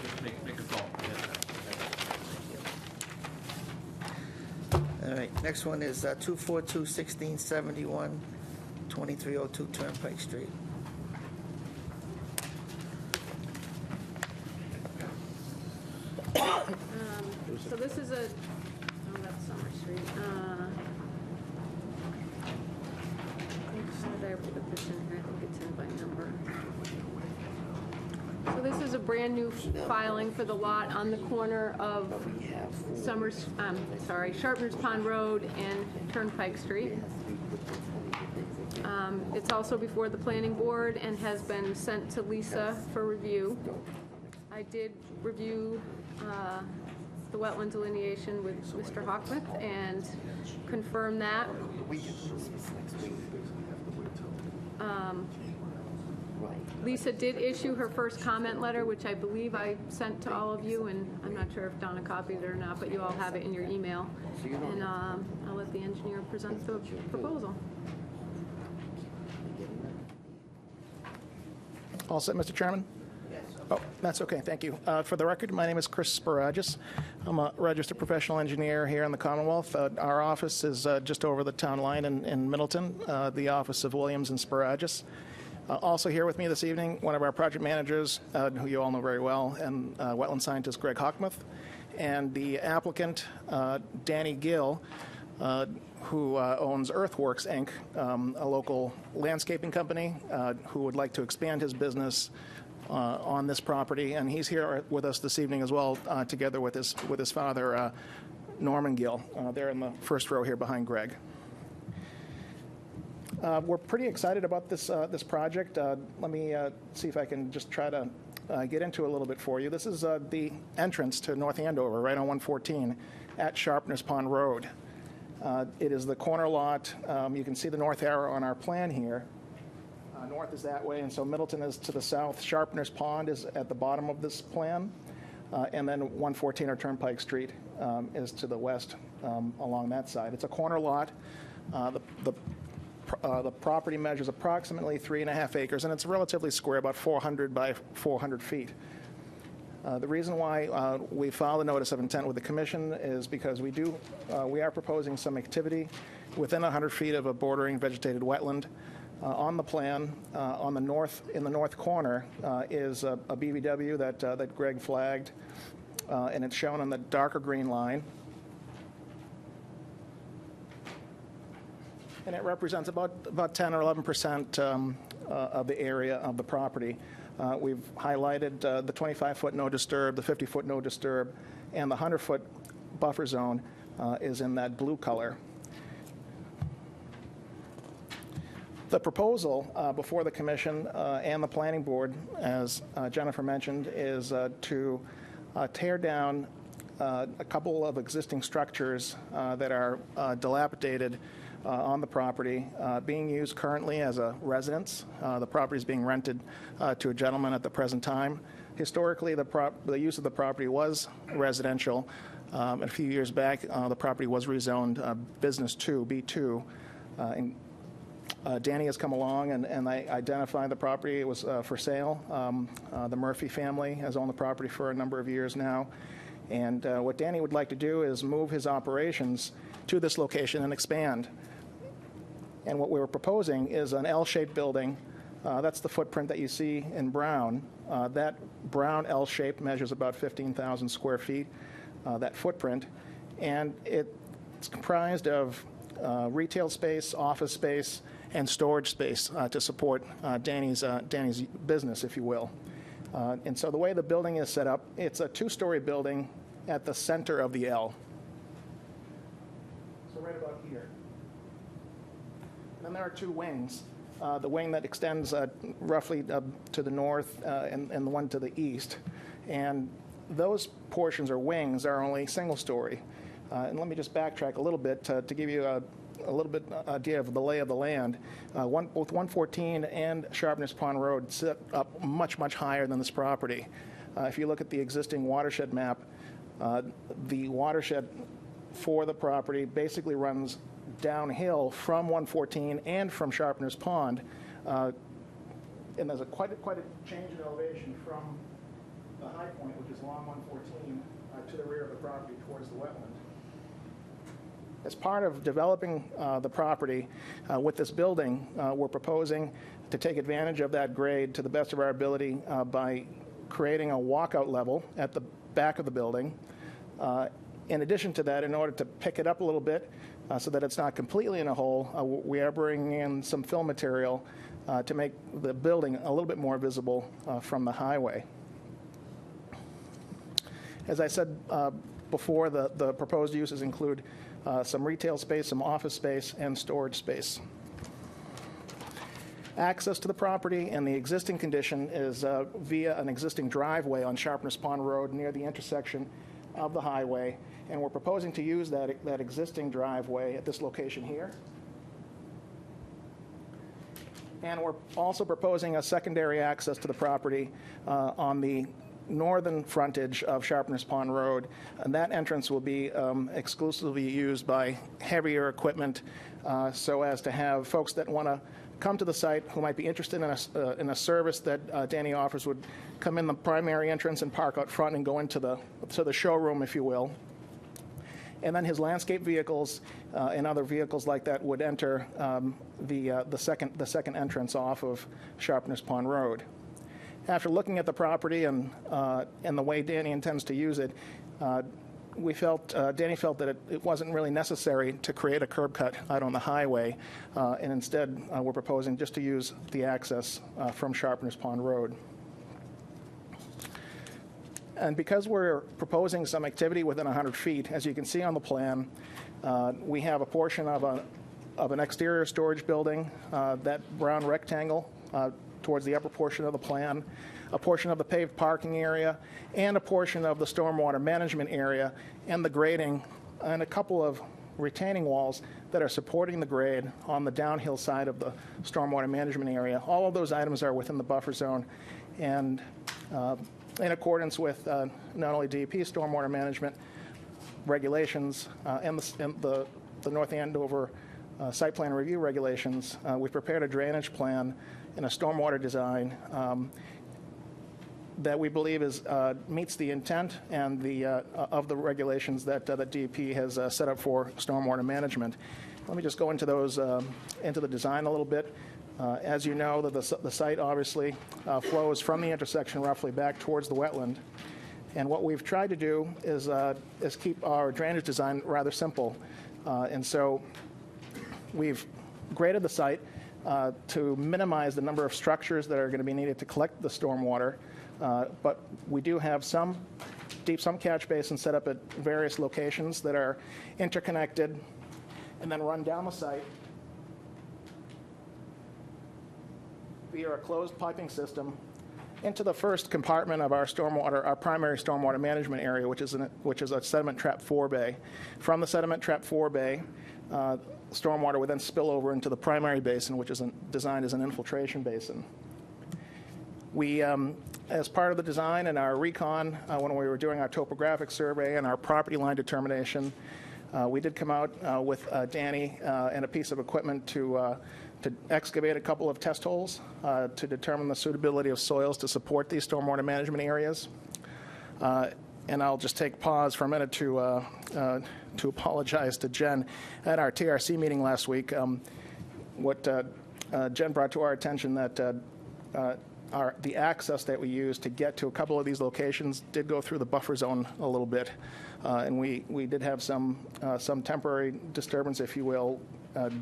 just make a call. All right, next one is 242-1671, 2302 Turnpike Street. So this is a, oh, that's Summer Street. Where did I put this in here? I think it's in by number. So this is a brand-new filing for the lot on the corner of Sharpner's Pond Road and Turnpike Street. It's also before the planning board and has been sent to Lisa for review. I did review the wetland delineation with Mr. Hockmith and confirm that. Lisa did issue her first comment letter, which I believe I sent to all of you, and I'm not sure if Donna copied it or not, but you all have it in your email. And I'll let the engineer present the proposal. All set, Mr. Chairman? Oh, that's okay, thank you. For the record, my name is Chris Sparagis. I'm a registered professional engineer here in the Commonwealth. Our office is just over the town line in Middleton, the office of Williams and Sparagis. Also here with me this evening, one of our project managers, who you all know very well, and wetland scientist Greg Hockmuth, and the applicant, Danny Gill, who owns Earthworks, Inc., a local landscaping company who would like to expand his business on this property, and he's here with us this evening as well, together with his father, Norman Gill. They're in the first row here behind Greg. We're pretty excited about this project. Let me see if I can just try to get into it a little bit for you. This is the entrance to North Andover, right on 114 at Sharpner's Pond Road. It is the corner lot. You can see the north arrow on our plan here. North is that way, and so Middleton is to the south. Sharpner's Pond is at the bottom of this plan, and then 114 or Turnpike Street is to the west along that side. It's a corner lot. The property measures approximately 3.5 acres, and it's relatively square, about 400 by 400 feet. The reason why we filed a notice of intent with the commission is because we are proposing some activity within 100 feet of a bordering vegetated wetland. On the plan, in the north corner, is a BVW that Greg flagged, and it's shown on the darker green line. And it represents about 10 or 11% of the area of the property. We've highlighted the 25-foot no disturb, the 50-foot no disturb, and the 100-foot buffer zone is in that blue color. The proposal before the commission and the planning board, as Jennifer mentioned, is to tear down a couple of existing structures that are dilapidated on the property, being used currently as a residence. The property is being rented to a gentleman at the present time. Historically, the use of the property was residential. A few years back, the property was rezoned Business 2, B2. Danny has come along and I identified the property. It was for sale. The Murphy family has owned the property for a number of years now. And what Danny would like to do is move his operations to this location and expand. And what we were proposing is an L-shaped building. That's the footprint that you see in brown. That brown L-shape measures about 15,000 square feet, that footprint. And it's comprised of retail space, office space, and storage space to support Danny's business, if you will. And so the way the building is set up, it's a two-story building at the center of the L. So right about here. And then there are two wings. The wing that extends roughly to the north and the one to the east. And those portions or wings are only single story. And let me just backtrack a little bit to give you a little bit idea of the lay of the land. Both 114 and Sharpner's Pond Road sit up much, much higher than this property. If you look at the existing watershed map, the watershed for the property basically runs downhill from 114 and from Sharpener's Pond. And there's quite a change in elevation from the high point, which is along 114, to the rear of the property towards the wetland. As part of developing the property with this building, we're proposing to take advantage of that grade to the best of our ability by creating a walkout level at the back of the building. In addition to that, in order to pick it up a little bit so that it's not completely in a hole, we are bringing in some fill material to make the building a little bit more visible from the highway. As I said before, the proposed uses include some retail space, some office space, and storage space. Access to the property and the existing condition is via an existing driveway on Sharpener's Pond Road near the intersection of the highway, and we're proposing to use that existing driveway at this location here. And we're also proposing a secondary access to the property on the northern frontage of Sharpener's Pond Road, and that entrance will be exclusively used by heavier equipment so as to have folks that want to come to the site who might be interested in a service that Danny offers would come in the primary entrance and park out front and go into the showroom, if you will. And then his landscape vehicles and other vehicles like that would enter the second entrance off of Sharpener's Pond Road. After looking at the property and the way Danny intends to use it, Danny felt that it wasn't really necessary to create a curb cut out on the highway, and instead we're proposing just to use the access from Sharpener's Pond Road. And because we're proposing some activity within 100 feet, as you can see on the plan, we have a portion of an exterior storage building, that brown rectangle towards the upper portion of the plan, a portion of the paved parking area, and a portion of the stormwater management area, and the grading, and a couple of retaining walls that are supporting the grade on the downhill side of the stormwater management area. All of those items are within the buffer zone, and in accordance with not only DEP stormwater management regulations and the North Andover site plan review regulations, we've prepared a drainage plan and a stormwater design that we believe meets the intent and of the regulations that DEP has set up for stormwater management. Let me just go into those into the design a little bit. As you know, the site obviously flows from the intersection roughly back towards the wetland. And what we've tried to do is keep our drainage design rather simple. And so we've graded the site to minimize the number of structures that are going to be needed to collect the stormwater. But we do have some catch basins set up at various locations that are interconnected and then run down the site via a closed piping system into the first compartment of our primary stormwater management area, which is a sediment trap 4 bay. From the sediment trap 4 bay, stormwater would then spill over into the primary basin, which is designed as an infiltration basin. We, as part of the design and our recon, when we were doing our topographic survey and our property line determination, we did come out with Danny and a piece of equipment to excavate a couple of test holes to determine the suitability of soils to support these stormwater management areas. And I'll just take pause for a minute to apologize to Jen. At our TRC meeting last week, Jen brought to our attention that the access that we used to get to a couple of these locations did go through the buffer zone a little bit, and we did have some temporary disturbance, if you will,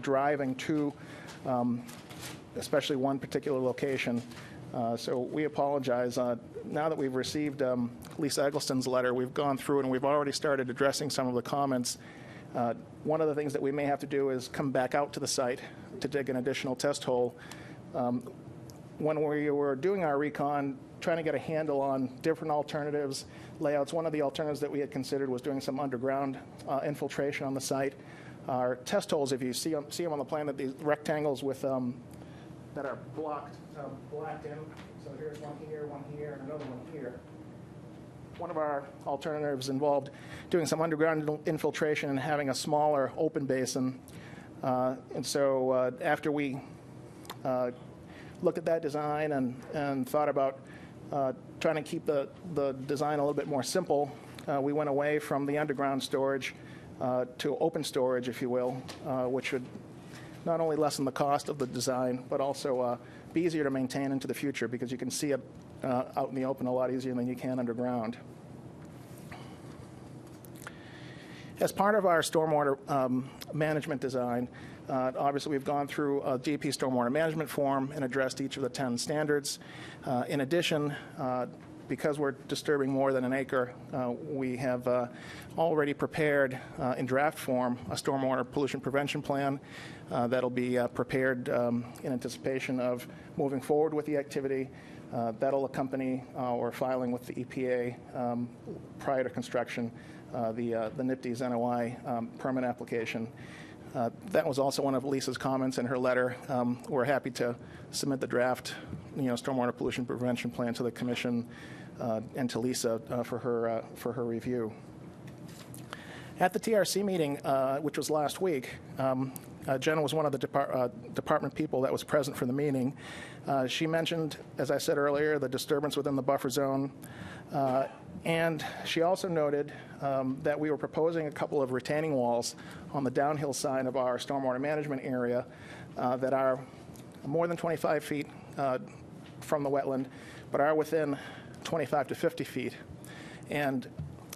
driving to especially one particular location. So we apologize. Now that we've received Lisa Eggleston's letter, we've gone through it and we've already started addressing some of the comments. One of the things that we may have to do is come back out to the site to dig an additional test hole. When we were doing our recon, trying to get a handle on different alternatives, layouts, one of the alternatives that we had considered was doing some underground infiltration on the site. Our test holes, if you see them on the plan, that these rectangles with that are blacked in. So here's one here, and another one here. one of our alternatives involved doing some underground infiltration and having a smaller open basin. And so after we looked at that design and thought about trying to keep the design a little bit more simple, we went away from the underground storage to open storage, if you will, which would not only lessen the cost of the design, but also be easier to maintain into the future because you can see it out in the open a lot easier than you can underground. As part of our stormwater management design, obviously we've gone through a DEP stormwater management form and addressed each of the 10 standards. In addition, because we're disturbing more than an acre, we have already prepared in draft form a stormwater pollution prevention plan that'll be prepared in anticipation of moving forward with the activity. That'll accompany our filing with the EPA prior to construction, the NIPD's NOI permit application. That was also one of Lisa's comments in her letter. We're happy to submit the draft, stormwater pollution prevention plan to the Commission and to Lisa for her review. At the TRC meeting, which was last week, Jenna was one of the department people that was present for the meeting. She mentioned, as I said earlier, the disturbance within the buffer zone. And she also noted that we were proposing a couple of retaining walls on the downhill side of our stormwater management area that are more than 25 feet from the wetland, but are within 25 to 50 feet. And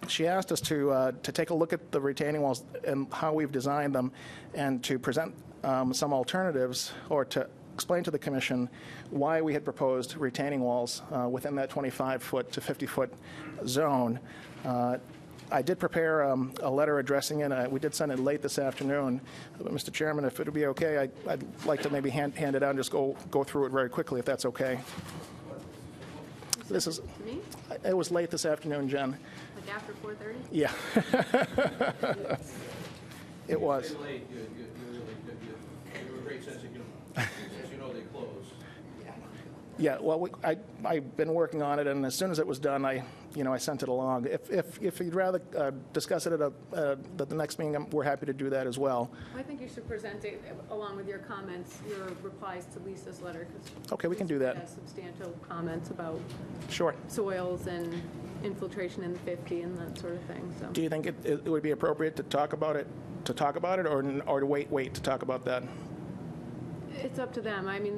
she asked us to take a look at the retaining walls and how we've designed them and to present some alternatives or to explain to the Commission why we had proposed retaining walls within that 25-foot to 50-foot zone. I did prepare a letter addressing it. We did send it late this afternoon. Mr. Chairman, if it would be okay, I'd like to maybe hand it out and just go through it very quickly, if that's okay. This is. Me? It was late this afternoon, Jen. Like after 4:30? Yeah. It was. You're late. You have a great sense of humor. Since you know they close. Yeah, well, I've been working on it, and as soon as it was done, I sent it along. If you'd rather discuss it at the next meeting, we're happy to do that as well. I think you should present it along with your comments, your replies to Lisa's letter. Okay, we can do that. Has substantial comments about Sure. soils and infiltration in the 50 and that sort of thing. So. Do you think it would be appropriate to talk about it, or to wait to talk about that? It's up to them. I mean,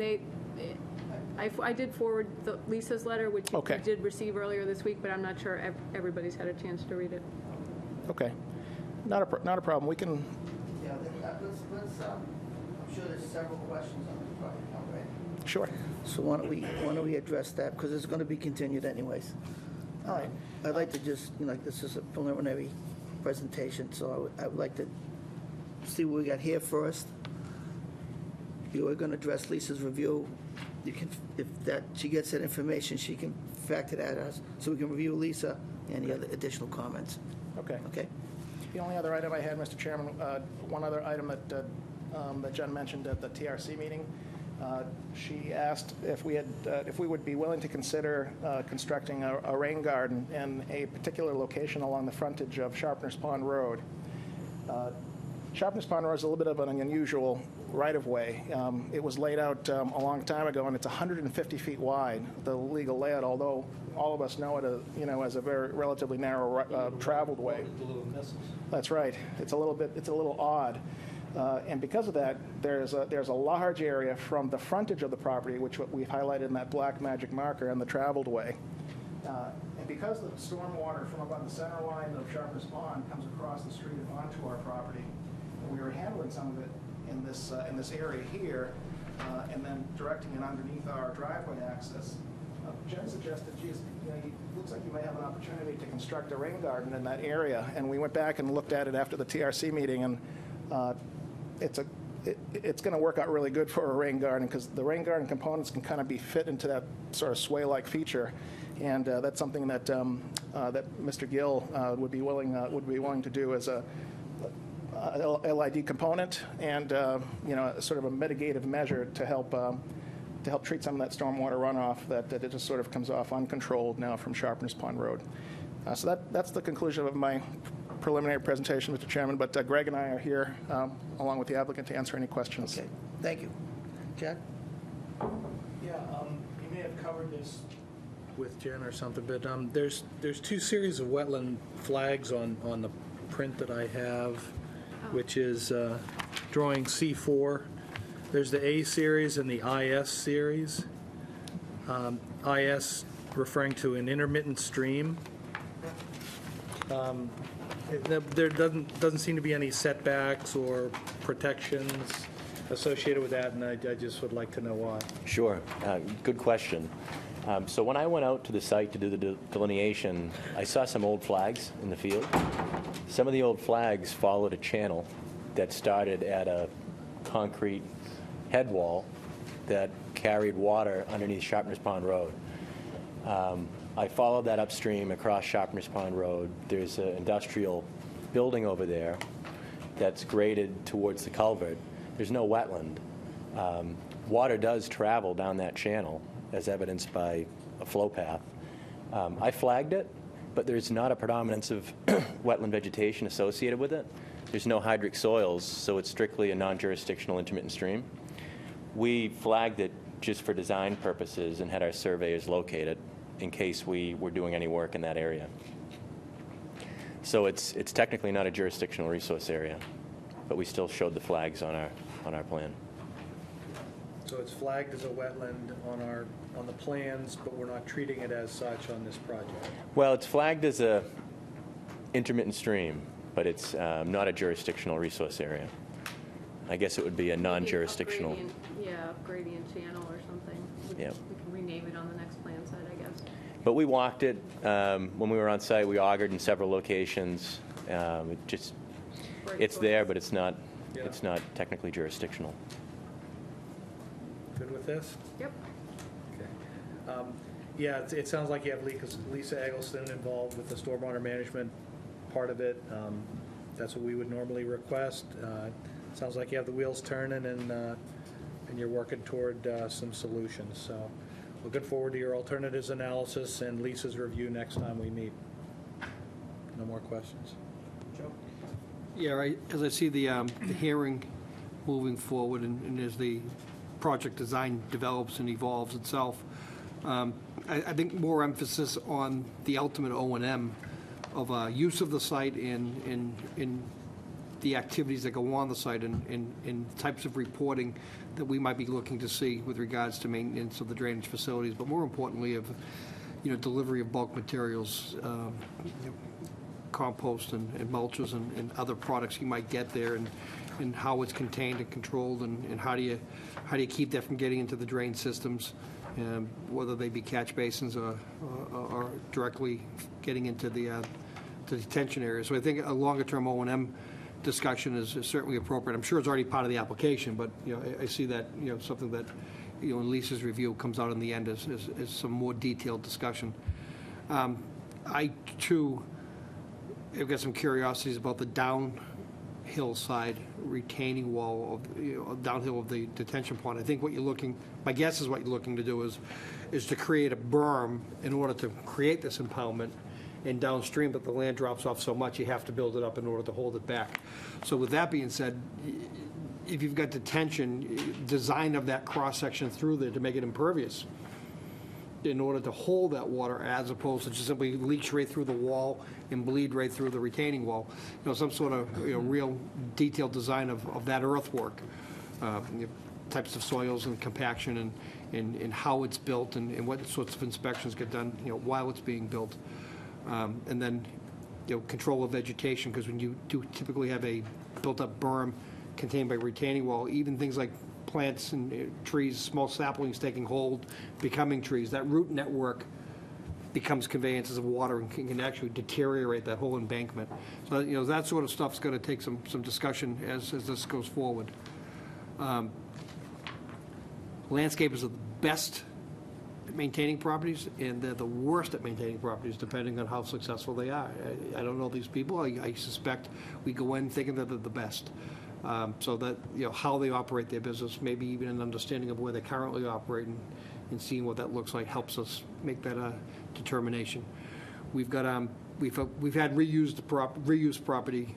I did forward Lisa's letter, which you did receive earlier this week, but I'm not sure everybody's had a chance to read it. Okay, not a problem. We can. Yeah, let's, I'm sure there's several questions on this project now, right? Sure. So why don't we address that, because it's going to be continued anyways. All right. I'd like to just, this is a preliminary presentation, so I would like to see what we got here first. You are going to address Lisa's review. You can, if she gets that information, she can factor that us, so we can review Lisa and any other additional comments. Okay. Okay? The only other item I had, Mr. Chairman, one other item that Jen mentioned at the TRC meeting. She asked if we would be willing to consider constructing a rain garden in a particular location along the frontage of Sharpness Pond Road. Sharpness Pond Road is a little bit of an unusual right-of-way. It was laid out a long time ago, and it's 150 feet wide, the legal layout, although all of us know it as a very relatively narrow traveled way. That's right. It's a little odd. And because of that, there's a large area from the frontage of the property, which we've highlighted in that black magic marker, and the traveled way. And because the stormwater from about the center line of Sharpness Pond comes across the street onto our property, and we were handling some of it in this area here, and then directing it underneath our driveway access. Jen suggested, geez, it looks like you may have an opportunity to construct a rain garden in that area. And we went back and looked at it after the TRC meeting, and it's going to work out really good for a rain garden, because the rain garden components can kind of be fit into that sort of sway-like feature, and that's something that that Mr. Gill would be willing to do as a LID component, and sort of a mitigative measure to help treat some of that stormwater runoff that it just sort of comes off uncontrolled now from Sharpness Pond Road. So that's the conclusion of my preliminary presentation, Mr. Chairman, but Greg and I are here, along with the applicant, to answer any questions. Okay, thank you. Jack? Yeah, you may have covered this with Jen or something, but there's two series of wetland flags on the print that I have, which is drawing C4. There's the A series and the IS series. IS referring to an intermittent stream. There doesn't seem to be any setbacks or protections associated with that, and I just would like to know why. Sure. Good question. So when I went out to the site to do the delineation, I saw some old flags in the field. Some of the old flags followed a channel that started at a concrete head wall that carried water underneath Sharpness Pond Road. I followed that upstream across Sharpness Pond Road. There's an industrial building over there that's graded towards the culvert. There's no wetland. Water does travel down that channel, as evidenced by a flow path. I flagged it, but there's not a predominance of wetland vegetation associated with it. There's no hydric soils, so it's strictly a non-jurisdictional intermittent stream. We flagged it just for design purposes and had our surveyors locate it in case we were doing any work in that area. So it's technically not a jurisdictional resource area, but we still showed the flags on our plan. So it's flagged as a wetland on the plans, but we're not treating it as such on this project. Well, it's flagged as a intermittent stream, but it's not a jurisdictional resource area. I guess it would be a non-jurisdictional. Gradient channel or something. Yeah. We can rename it on the next plan site, I guess. But we walked it. When we were on site, we augured in several locations. It's there, but it's not technically jurisdictional. Good with this? Yep. Okay. Yeah, it sounds like you have Lisa Eggleston involved with the stormwater management part of it. That's what we would normally request. Sounds like you have the wheels turning and you're working toward some solutions. So looking forward to your alternatives analysis and Lisa's review next time we meet. No more questions. Joe? Yeah, as I see the hearing moving forward and as the project design develops and evolves itself, I think more emphasis on the ultimate O&M of use of the site in the activities that go on the site and types of reporting that we might be looking to see with regards to maintenance of the drainage facilities, but more importantly of, delivery of bulk materials, compost and mulches and other products you might get there, and how it's contained and controlled, and how do you keep that from getting into the drain systems, whether they be catch basins or directly getting into the detention areas. So I think a longer-term O&M discussion is certainly appropriate. I'm sure it's already part of the application, but I see that something that in Lisa's review comes out in the end as some more detailed discussion. I too have got some curiosities about the downhill side retaining wall of downhill of the detention pond. I think my guess is what you're looking to do is to create a berm in order to create this impoundment. And downstream, but the land drops off so much, you have to build it up in order to hold it back. So with that being said, if you've got detention, design of that cross-section through there to make it impervious in order to hold that water, as opposed to just simply leach right through the wall and bleed right through the retaining wall. Some sort of real detailed design of that earthwork, types of soils and compaction and how it's built and what sorts of inspections get done while it's being built. And then, control of vegetation, because when you do typically have a built-up berm contained by retaining wall, even things like plants and trees, small saplings taking hold, becoming trees, that root network becomes conveyances of water and can actually deteriorate that whole embankment. So, that sort of stuff's going to take some discussion as this goes forward. Landscapers are the best at maintaining properties, and they're the worst at maintaining properties, depending on how successful they are. I don't know these people. I suspect we go in thinking that they're the best. So that, how they operate their business, maybe even an understanding of where they currently operate and seeing what that looks like helps us make that determination. We've got we've had reused property,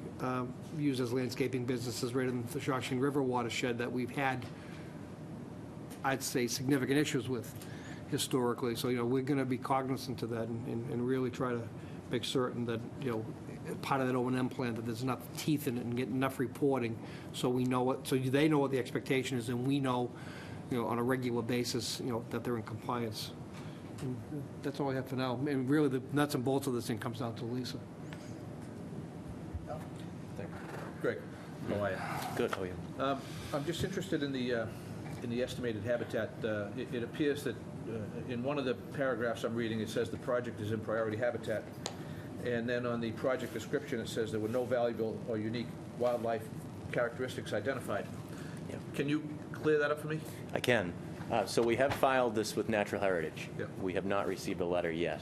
used as landscaping businesses right in the Shawshing River watershed that we've had, I'd say, significant issues with historically. So, we're going to be cognizant of that and really try to make certain that, part of that O&M plan, that there's enough teeth in it and get enough reporting so we know what, so they know what the expectation is, and we know, on a regular basis, that they're in compliance. And that's all I have for now. And really, the nuts and bolts of this thing comes down to Lisa. Greg, how are you? Good, how are you? I'm just interested in the estimated habitat. It appears that in one of the paragraphs I'm reading, it says the project is in priority habitat. And then on the project description, it says there were no valuable or unique wildlife characteristics identified. Yeah. Can you clear that up for me? I can. So we have filed this with Natural Heritage. Yep. We have not received a letter yet.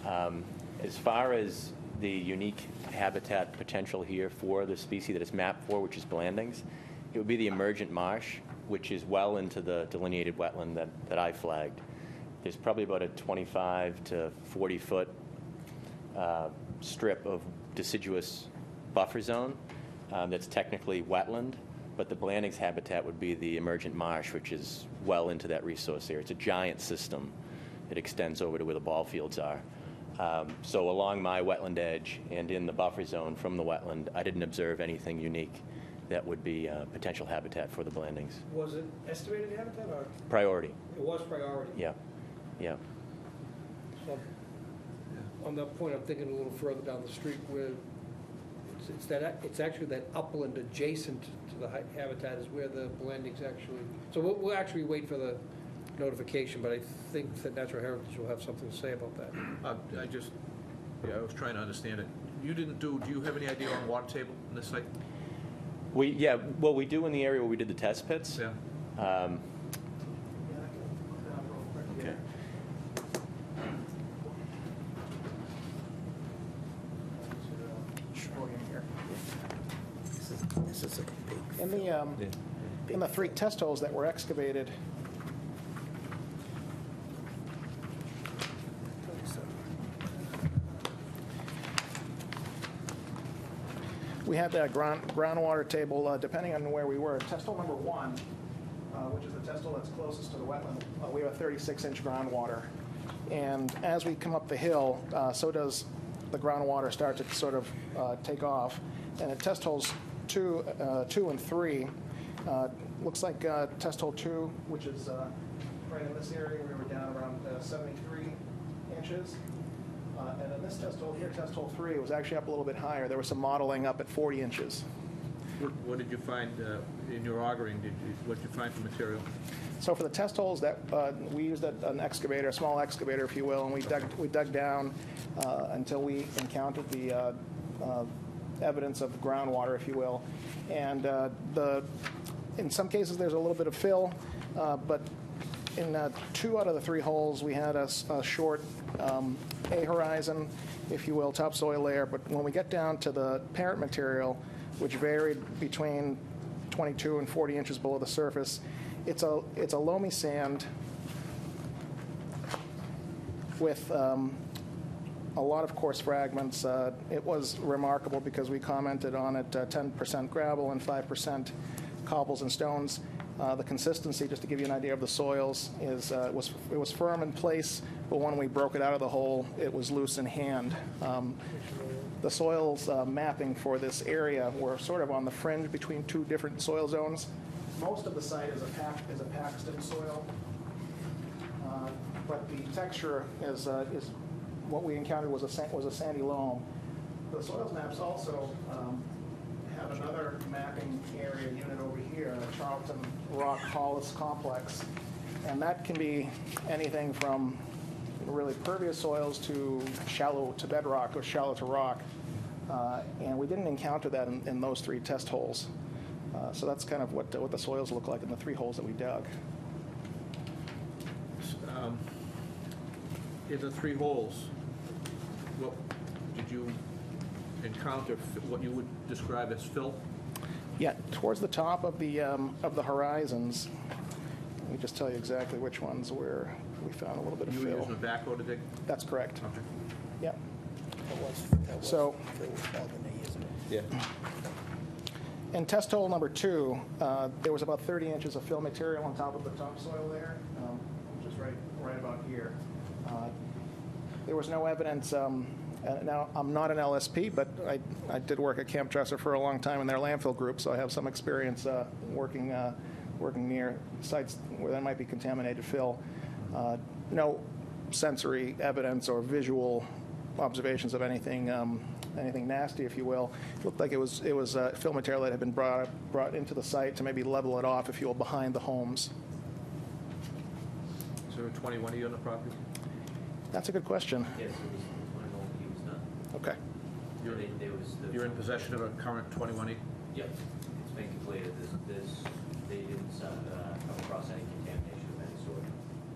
As far as the unique habitat potential here for the species that it's mapped for, which is blandings, it would be the emergent marsh, which is well into the delineated wetland that I flagged. There's probably about a 25 to 40 foot strip of deciduous buffer zone that's technically wetland, but the blandings habitat would be the emergent marsh, which is well into that resource area. It's a giant system. It extends over to where the ball fields are. So along my wetland edge and in the buffer zone from the wetland, I didn't observe anything unique that would be potential habitat for the blandings. Was it estimated habitat or? Priority. It was priority. Yeah. Yeah. So, on that point, I'm thinking a little further down the street where it's actually that upland adjacent to the habitat is where the blandings actually, so we'll actually wait for the notification, but I think that Natural Heritage will have something to say about that. I was trying to understand it. Do you have any idea on water table in this site? We do in the area where we did the test pits. Yeah. Okay. This is a big. In the 3 test holes that were excavated, we had that groundwater table, depending on where we were. Test hole number 1, which is the test hole that's closest to the wetland, we have a 36-inch groundwater. And as we come up the hill, so does the groundwater start to sort of take off. And at test holes 2 and 3, looks like test hole 2, which is right in this area, we were down around 73 inches. And in this test hole here, test hole 3, it was actually up a little bit higher. There was some modeling up at 40 inches. What did you find in your augering? What did you find for material? So for the test holes, that we used an excavator, a small excavator, if you will, and we dug down until we encountered the evidence of groundwater, if you will. And in some cases, there's a little bit of fill, but in 2 out of the 3 holes, we had a short A-horizon, if you will, topsoil layer. But when we get down to the parent material, which varied between 22 and 40 inches below the surface, it's a loamy sand with a lot of coarse fragments. It was remarkable because we commented on it, 10% gravel and 5% cobbles and stones. The consistency, just to give you an idea of the soils, is it was firm in place, but when we broke it out of the hole, it was loose in hand. The soils mapping for this area were sort of on the fringe between 2 different soil zones. Most of the site is a Paxton soil, but the texture is what we encountered was a sandy loam. The soils maps also have another mapping area unit over here, a Charlton Rock Hollis Complex, and that can be anything from really pervious soils to shallow to bedrock or shallow to rock, and we didn't encounter that in those 3 test holes. So that's kind of what the soils look like in the 3 holes that we dug. In the 3 holes, what did you encounter? What you would describe as fill? Yeah, towards the top of the horizons. Let me just tell you exactly which ones where we found a little bit of fill. You were using a backhoe to dig? That's correct. Okay. Yep. So- Phil was more than 8 years ago. Yeah. In test hole number 2, there was about 30 inches of fill material on top of the topsoil there, which is right about here. There was no evidence. Now, I'm not an LSP, but I did work at Camp Dresser for a long time in their landfill group, so I have some experience working near sites where there might be contaminated fill. No sensory evidence or visual observations of anything nasty, if you will. It looked like it was fill material that had been brought into the site to maybe level it off, if you will, behind the homes. Is there a 21E on the property? That's a good question. Yes, it was when he was done. Okay. You're in possession of a current 21E? Yep, it's been completed. They didn't come across any contamination of any sort.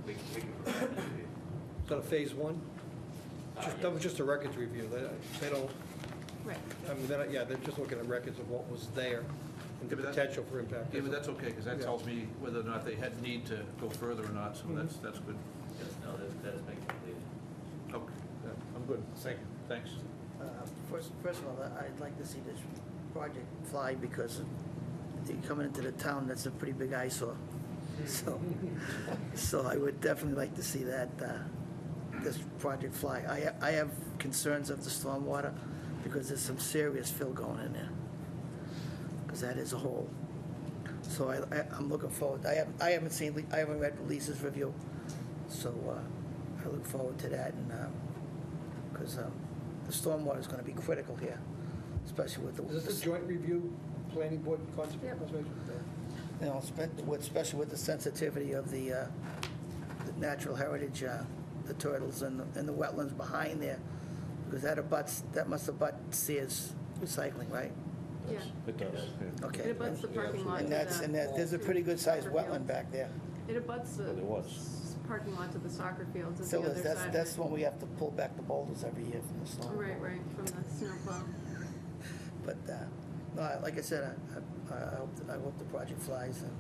We can provide that to you. Is that a phase 1? That was just a records review. They don't, Right. I mean, they're just looking at records of what was there and the Yeah, but potential for impact. Yeah, but that's okay, because that Yeah. tells me whether or not they had need to go further or not, so that's good. Yes, no, that has been completed. Okay, yeah, I'm good. Thank you. Thanks. First of all, I'd like to see this project fly because you're coming into the town, that's a pretty big eyesore. So I would definitely like to see that, this project fly. I have concerns of the stormwater because there's some serious fill going in there. Because that is a hole. So I'm looking forward. I haven't read Lisa's review, so I look forward to that, and because the stormwater is going to be critical here, especially with the. Is this a joint review, planning board, conservation? You know, especially with the sensitivity of the natural heritage, the turtles and the wetlands behind there, because that must abut Sears Recycling, right? Yeah. It does. Okay. It abuts the parking lot. And to that's, the- and there's a pretty good sized soccer wetland fields. back there. It abuts the Well, there was. parking lot to the soccer fields at the Still other is, side. that's when we have to pull back the boulders every year from the storm. Right, from the snowplow. But, no, like I said, I hope the project flies, and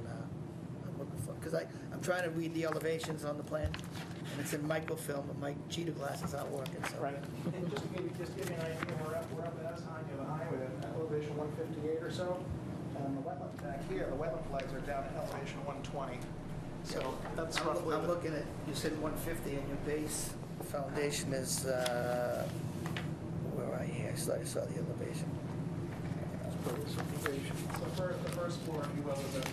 I'm looking for, because I'm trying to read the elevations on the plan, and it's in microfilm, but my cheetah glasses aren't working, so. Right. And just to give you an idea, we're up at us on the highway at elevation 158 or so. And the wetland back here, the wetland flags are down at elevation 120. So that's roughly. I'm looking at, you said 150, and your base foundation is, where are you here? I saw the elevation. So the first floor, if you will, is at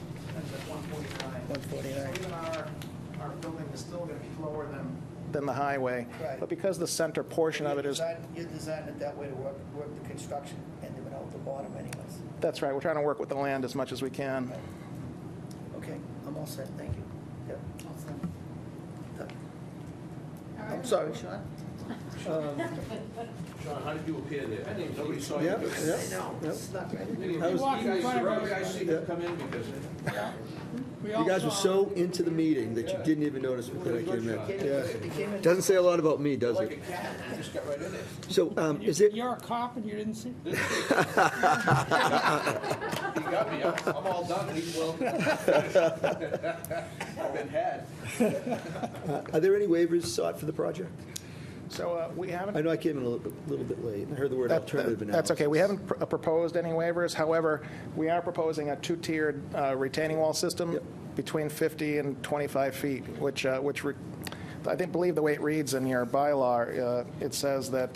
149. 149. So even our building is still going to be lower than the highway. Right. But because the center portion of it is, You designed it that way to work the construction and even out the bottom anyways. that's right, we're trying to work with the land as much as we can. Okay, I'm all set, thank you. Yep, all set. I'm sorry, Sean? Sean, how did you appear there? I think nobody saw you. Yeah, do it. yeah. I know, it's not ready. You I was- guys see them come in because You guys were so into the meeting that you didn't even notice that I came in. Yeah. Doesn't say a lot about me, does like a it? cat, you just got right in there. So, is it, You're a cop and you didn't see? He got me, I'm all done, and he's well. I've been had. are there any waivers sought for the project? So we haven't. I know I came in a little bit late. I heard the word alternative analysis. That's okay. We haven't proposed any waivers. However, we are proposing a two-tiered retaining wall system between 50 and 25 feet, which I believe the way it reads in your bylaw, it says that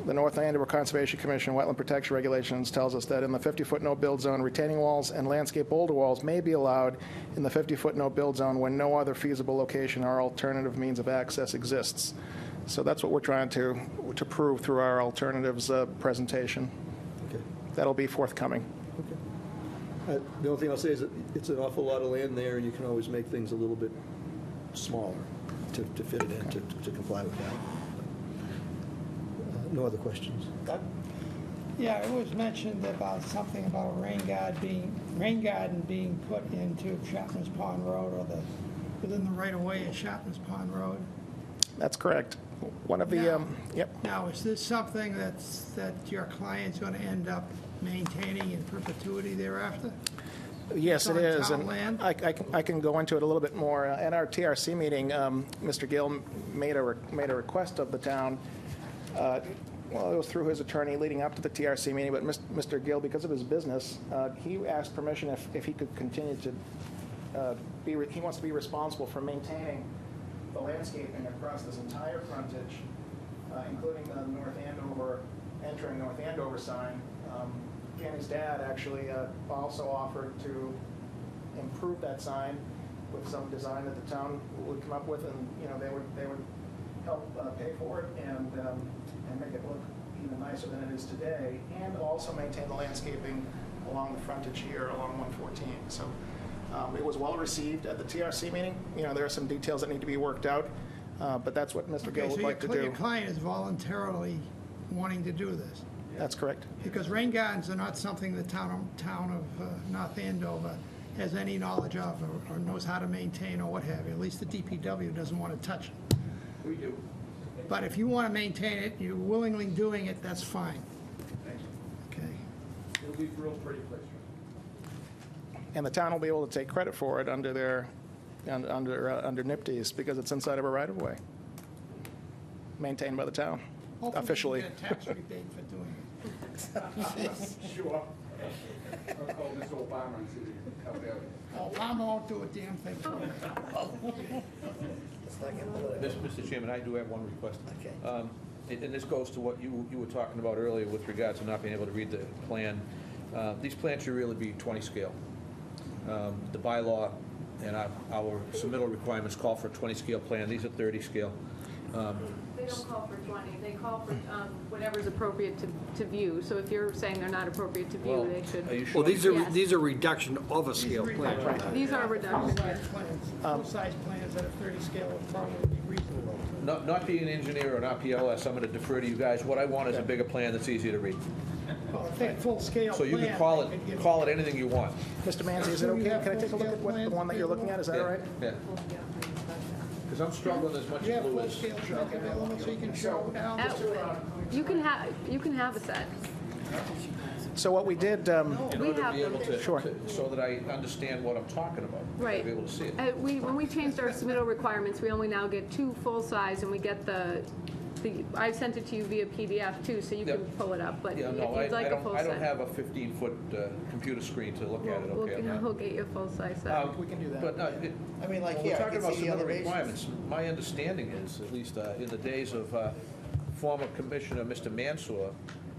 the North Andover Conservation Commission Wetland Protection Regulations tells us that in the 50-foot no-build zone, retaining walls and landscape boulder walls may be allowed in the 50-foot no-build zone when no other feasible location or alternative means of access exists. So that's what we're trying to prove through our alternatives presentation. Okay. That'll be forthcoming. Okay. The only thing I'll say is that it's an awful lot of land there, and you can always make things a little bit smaller to fit it in, to comply with that. No other questions? Yeah, it was mentioned about something about a rain garden being put into Chapman's Pond Road, or within the right-of-way of Chapman's Pond Road. That's correct. One of the, Now- yep. Now, is this something that your client's going to end up maintaining in perpetuity thereafter? Yes, it It's is. on And town land? I can go into it a little bit more. At our TRC meeting, Mr. Gill made a request of the town well, it was through his attorney leading up to the TRC meeting, but Mr. Gill, because of his business, he asked permission if he could continue to he wants to be responsible for maintaining the landscaping across this entire frontage, including the North Andover, entering North Andover sign. Danny's dad actually also offered to improve that sign with some design that the town would come up with, and they would help pay for it and make it look even nicer than it is today, and also maintain the landscaping along the frontage here along 114. So it was well received at the TRC meeting. There are some details that need to be worked out, but that's what Mr. Gill would like to do. Your client is voluntarily wanting to do this? That's correct. Because rain gardens are not something the town of North Andover has any knowledge of or knows how to maintain or what have you. At least the DPW doesn't want to touch it. We do. But if you want to maintain it, you're willingly doing it, that's fine. Okay. It'll be a real pretty place. And the town will be able to take credit for it under NIPD's because it's inside of a right-of-way, maintained by the town, officially. Hopefully you get a tax rebate for doing it. Sure. I'll call Mr. Obama and see if he can help out. Obama won't do a damn thing for me. Mr. Chairman, I do have one request. Okay. And this goes to what you were talking about earlier with regards to not being able to read the plan. These plans should really be 20 scale. The bylaw and our submittal requirements call for a 20 scale plan. These are 30 scale. They don't call for 20, they call for whatever's appropriate to view. So if you're saying they're not appropriate to view, they should. Are you sure? Well, these are reduction of a scale plan. Right. These are reductions. Full-size plans at a 30 scale would probably be reasonable. Not being an engineer or an RPLS, I'm going to defer to you guys. What I want is a bigger plan that's easier to read. Well, I think full-scale So you can call it anything you want. Mr. Manzi, is it okay? Can I take a look at the one that you're looking at? Is that all right? Yeah. Because I'm struggling as much You as have Lou is. full-scale plans available so you can show how. You can have a set. So what we did, In order to be able to, Sure. so that I understand what I'm talking about. Right. To be able to see it. When we changed our submittal requirements, we only now get 2 full-size, and we get I sent it to you via PDF too, so you can Yep. pull it up, but if Yeah, you'd no, like a full I set. don't have a 15-foot computer screen to look at it, okay? I'm not- We'll get you a full-size set. we can do that. But no, I mean, like when here, we're I talking can about see the submittal elevations. requirements, my understanding is, at least in the days of former Commissioner Mr. Mansour,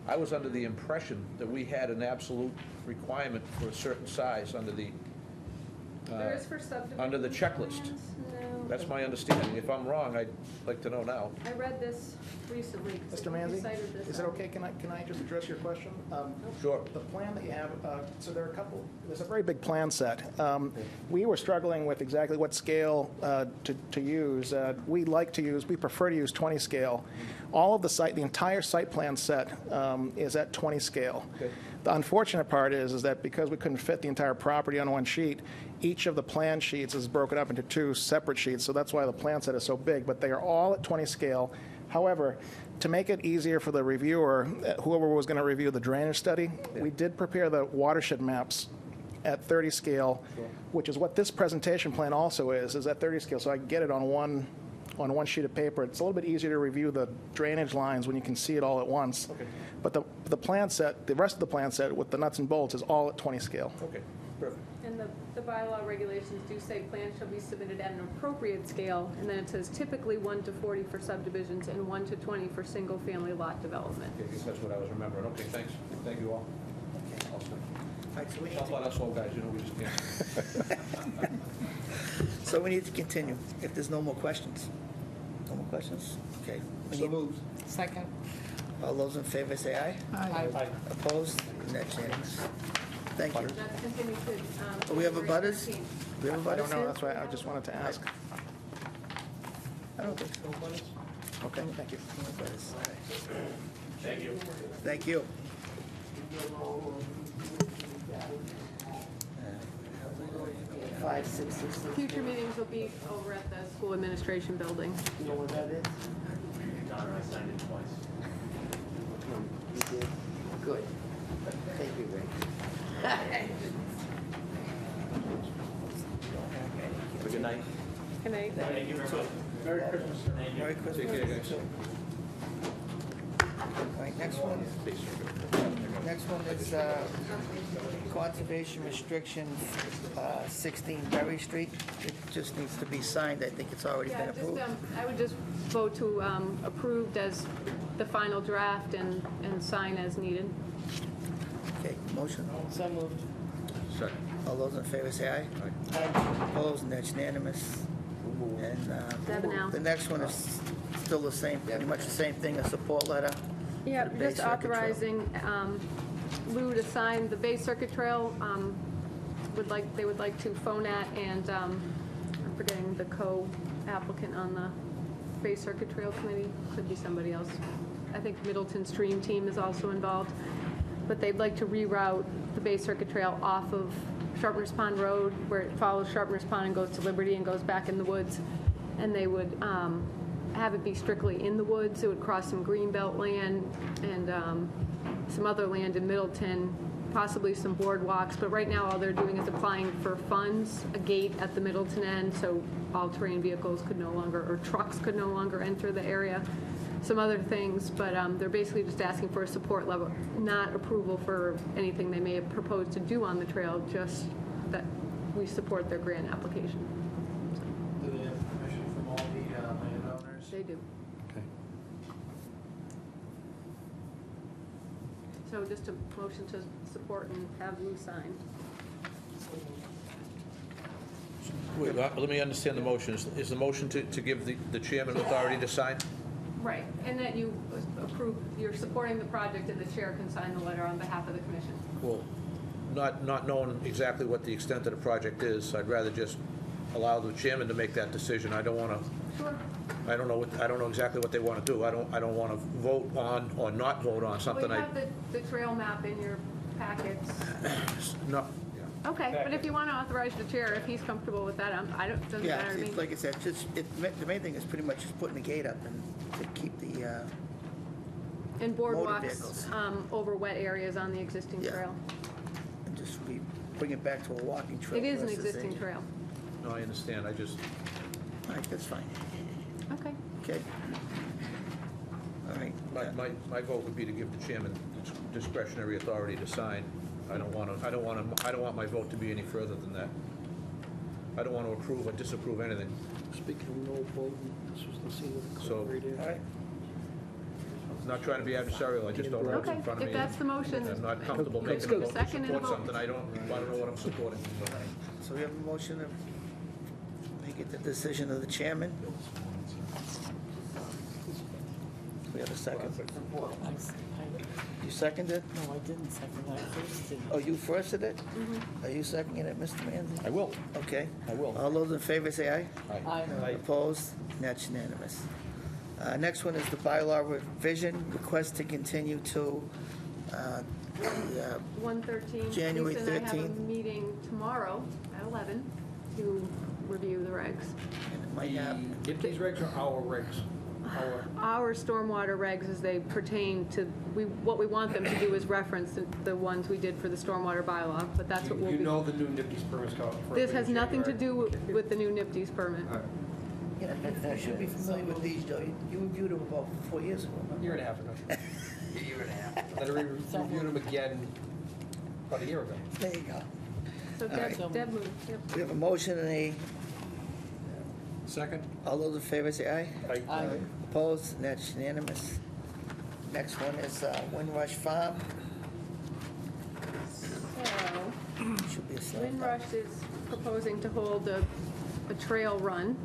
I was under the impression that we had an absolute requirement for a certain size under the There is for subdivision under the checklist. plans. No. That's my understanding. If I'm wrong, I'd like to know now. I read this recently. 'cause Mr. I think you Manzi, cited this is it on- okay? Can I just address your question? Sure. The plan that you have, so there are a couple, there's a very big plan set. We were struggling with exactly what scale to use. We prefer to use 20 scale. All of the entire site plan set is at 20 scale. Okay. The unfortunate part is that because we couldn't fit the entire property on one sheet, each of the plan sheets is broken up into 2 separate sheets, so that's why the plan set is so big, but they are all at 20 scale. However, to make it easier for the reviewer, whoever was going to review the drainage study, we did prepare the watershed maps at 30 scale, which is what this presentation plan also is at 30 scale, so I can get it on one sheet of paper. It's a little bit easier to review the drainage lines when you can see it all at once. Okay. But the plan set, the rest of the plan set with the nuts and bolts is all at 20 scale. Okay, perfect. And the bylaw regulations do say plans shall be submitted at an appropriate scale, and then it says typically 1 to 40 for subdivisions and 1 to 20 for single-family lot development. Okay, I guess that's what I was remembering. Okay, thanks. Thank you all. All set. All right, so we need Help out us old guys, we just can't. So we need to continue, if there's no more questions. No more questions? Okay. We need- Second. All those in favor say aye. Aye. Opposed? And that's unanimous. Thank you. That's continued to. Do we have a February butters? 13th. Do we have a I don't butters know, here? that's why I just wanted to ask. I don't think so. Okay, thank you. No butters. All right. Thank you. Thank you. 566. Future meetings will be over at the school administration building. You know where that is? I signed it twice. You did? Good. Thank you, Rick. Have a good night. Can I? Thank you very much. Merry Christmas. Merry Christmas. Take care, guys. right, next one is conservation restriction, 16 Berry Street. It just needs to be signed. I think it's already been Yeah, just, approved. I would just vote to approve as the final draft and sign as needed. Okay, motion? So moved. Second. All those in favor say aye. Aye. Opposed, and that's unanimous. And Deb and Al. the next one is still the same, pretty much the same thing, a support letter. Yeah, for the Bay just Circuit Trail. authorizing Lou to sign the Bay Circuit Trail. They would like to Fonat and, I'm forgetting the co-applicant on the Bay Circuit Trail Committee, could be somebody else. I think Middleton Stream Team is also involved. But they'd like to reroute the Bay Circuit Trail off of Sharpness Pond Road, where it follows Sharpness Pond and goes to Liberty and goes back in the woods. And they would have it be strictly in the woods. It would cross some greenbelt land and some other land in Middleton, possibly some boardwalks. But right now, all they're doing is applying for funds, a gate at the Middleton end, so all-terrain vehicles could no longer, or trucks could no longer enter the area. Some other things, but they're basically just asking for a support level, not approval for anything they may have proposed to do on the trail, just that we support their grant application. Do they have permission from all the landowners? They do. Okay. So just a motion to support and have Lou sign. Wait, let me understand the motion. Is the motion to give the chairman authority to sign? Right, and that you approve, you're supporting the project and the chair can sign the letter on behalf of the commission. Well, not knowing exactly what the extent of the project is, I'd rather just allow the chairman to make that decision. I don't want to, Sure. I don't know exactly what they want to do. I don't want to vote on or not vote on something Well, you I, have the trail map in your packets. no, Okay, but if you want to authorize the chair, if he's comfortable with that, doesn't Yeah, matter to me. it's like I said, the main thing is pretty much just putting the gate up and to keep the, And motor boardwalks vehicles. over wet areas on the existing Yeah. trail. and just bring it back to a walking trail. It is an versus existing a- trail. no, I understand. I just, All right, that's fine. Okay. Okay. All right. my vote would be to give the chairman discretionary authority to sign. I don't want my vote to be any further than that. I don't want to approve or disapprove anything. Speaking of no voting, this was the scene of the So- concrete All area. right. Not trying to be adversarial, I just don't know what's Okay, in front of me. if that's the motion. I'm not comfortable Go- making go a vote to second and a support vote. something I don't know what I'm supporting. So we have a motion to make it the decision of the chairman. We have a second. You seconded? No, I didn't second. I first did. Oh, you firsted it? Are you seconding it, Mr. Manzi? I will. Okay. I will. All those in favor say aye. Aye. Opposed? That's unanimous. Next one is the bylaw revision, request to continue to the 113. January Lisa and I have a 13th. meeting tomorrow at 11 to review the regs. and it might happen. Get these regs or our regs? Our stormwater regs as they pertain to, what we want them to do is reference the ones we did for the stormwater bylaw, but that's what we'll be. You know the new NIPD's permits come out for. This has nothing to do with the new NIPD's permit. Yeah, you should be familiar with these, Joe. You reviewed them about 4 years ago. Year and a half ago. Year and a half. Then I reviewed them again about a year ago. There you go. So right. Deb moved, yep. We have a motion and a, Second? all those in favor say aye. Aye. Opposed? That's unanimous. Next one is Windrush Farm. So, Should be a slam dunk. Windrush is proposing to hold a trail run.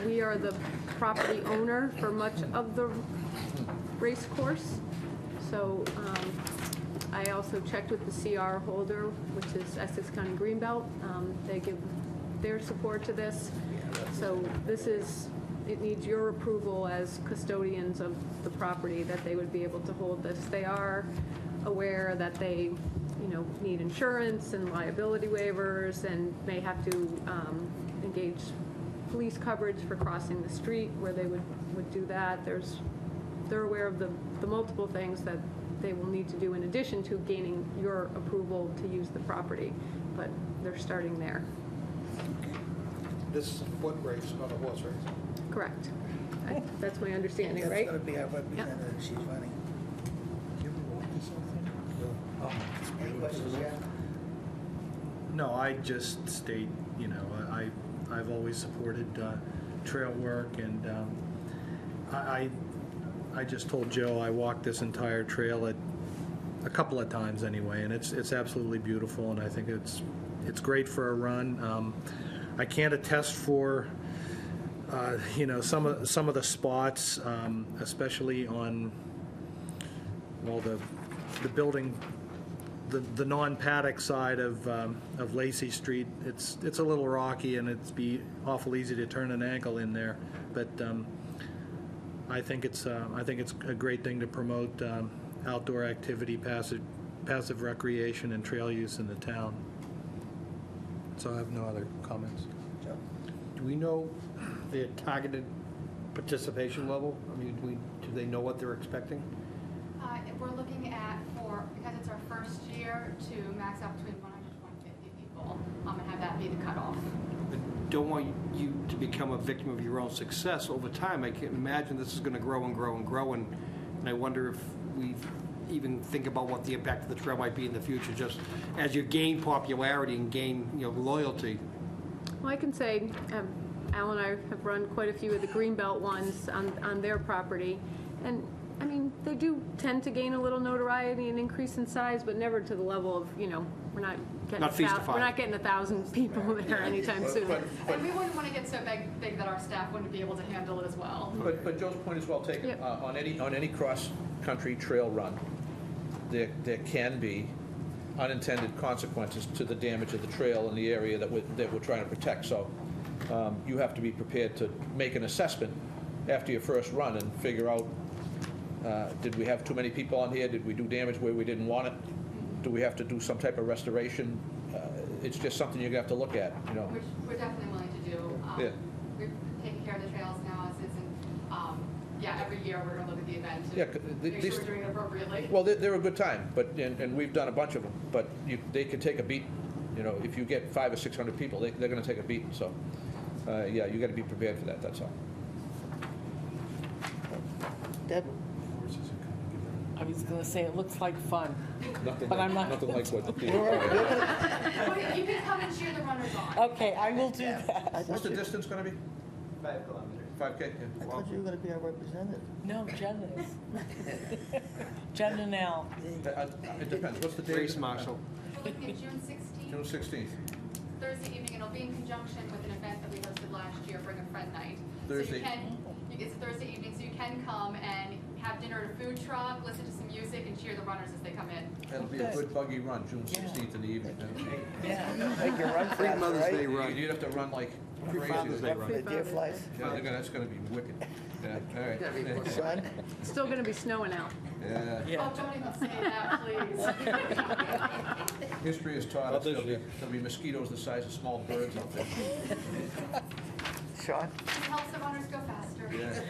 We are the property owner for much of the race course. So I also checked with the CR holder, which is Essex County Greenbelt. They give their support to this. So this is, it needs your approval as custodians of the property that they would be able to hold this. They are aware that they, need insurance and liability waivers and may have to engage police coverage for crossing the street where they would do that. They're aware of the multiple things that they will need to do in addition to gaining your approval to use the property, but they're starting there. This is a foot race, not a horse race. Correct. That's my understanding, That's right? going to be our representative, she's running. Any questions, Jeff? No, I just state, I've always supported trail work, and I just told Joe I walked this entire trail a couple of times anyway, and it's absolutely beautiful, and I think it's great for a run. I can't attest for some of the spots, especially on the building. The non-paddock side of Lacey Street, it's a little rocky, and it'd be awful easy to turn an ankle in there. But I think it's a great thing to promote outdoor activity, passive recreation, and trail use in the town. So I have no other comments. Do we know their targeted participation level? I mean, do they know what they're expecting? We're looking at, because it's our first year, to max out between 100 to 150 people, and have that be the cutoff. I don't want you to become a victim of your own success over time. I can imagine this is going to grow and grow and grow, and I wonder if we even think about what the impact of the trail might be in the future, just as you gain popularity and gain loyalty. Well, I can say, Al and I have run quite a few of the Greenbelt ones on their property, and I mean, they do tend to gain a little notoriety and increase in size, but never to the level of, we're not getting Not feast to fire. we're not getting 1,000 people there anytime soon. And we wouldn't want to get so big that our staff wouldn't be able to handle it as well. But Joe's point is well taken. Yep. On any cross-country trail run, there can be unintended consequences to the damage of the trail in the area that we're trying to protect. So you have to be prepared to make an assessment after your first run and figure out, did we have too many people on here? Did we do damage where we didn't want it? Do we have to do some type of restoration? It's just something you have to look at, Which we're definitely willing to do. Yeah. We're taking care of the trails now, every year we're going to look at the event and make sure we're doing it appropriately. Well, they're a good time, and we've done a bunch of them, but they can take a beat. If you get 500 or 600 people, they're going to take a beat. So, you got to be prepared for that. That's all. Deb? I was going to say, it looks like fun. Nothing But like, I'm not- nothing like what. You can come and cheer the runners on. Okay, I will do that. What's the distance going to be? 5 kilometers. 5K? I Yeah. thought you were going to be our representative. No, Jen is. Jen and Al. It depends. What's the date? Race marshal. We're looking at June 16th. June 16th. Thursday evening, and it'll be in conjunction with an event that we hosted last year, Bring a Friend Night. Thursday. It's a Thursday evening, so you can come and have dinner at a food truck, listen to some music, and cheer the runners as they come in. It'll be a good buggy run, June 16th in the evening. Yeah. Make your run Free fast, Mother's right? Day run. You'd have to run like Free crazy. Father's Day run. The deer flies. Yeah, that's going to be wicked. Yeah, all right. Sean? It's still going to be snowing out. Yeah. Oh, don't even say that, please. History has taught us there'll be mosquitoes the size of small birds out there. Sean? It helps the runners go faster. Yeah.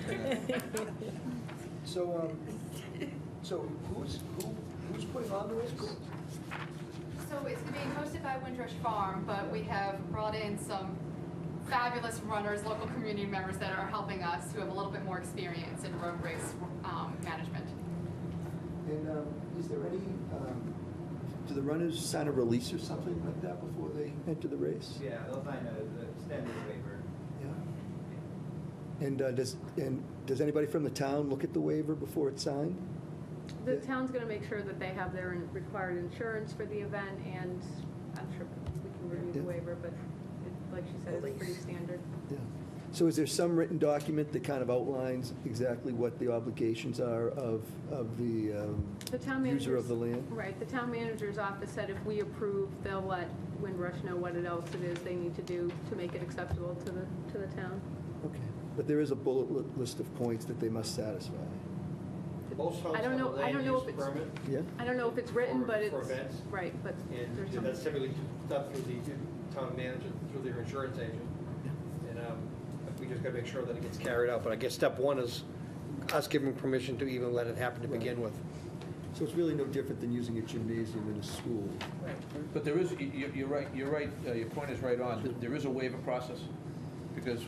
So who's putting on the race? So it's being hosted by Windrush Farm, but we have brought in some fabulous runners, local community members that are helping us who have a little bit more experience in road race management. And is there any, do the runners sign a release or something like that before they enter the race? Yeah, they'll sign a standard waiver. Yeah. And does anybody from the town look at the waiver before it's signed? The town's going to make sure that they have their required insurance for the event, and I'm sure we can review the Yeah. waiver, but like she said, it's pretty standard. Yeah. So is there some written document that kind of outlines exactly what the obligations are of the The town user manager's, of the land? right, the town manager's office said if we approve, they'll let Windrush know what else it is they need to do to make it acceptable to the town. Okay. But there is a bullet list of points that they must satisfy. Most I don't know if it's, Yeah? I don't know if it's written, but it's, For events. right, but there's some. That's typically done through the town manager, through their insurance agent. And we just gotta make sure that it gets carried out. But I guess step one is us giving permission to even let it happen to begin with. So it's really no different than using a gymnasium in a school. But there is, you're right, your point is right on. There is a waiver process, because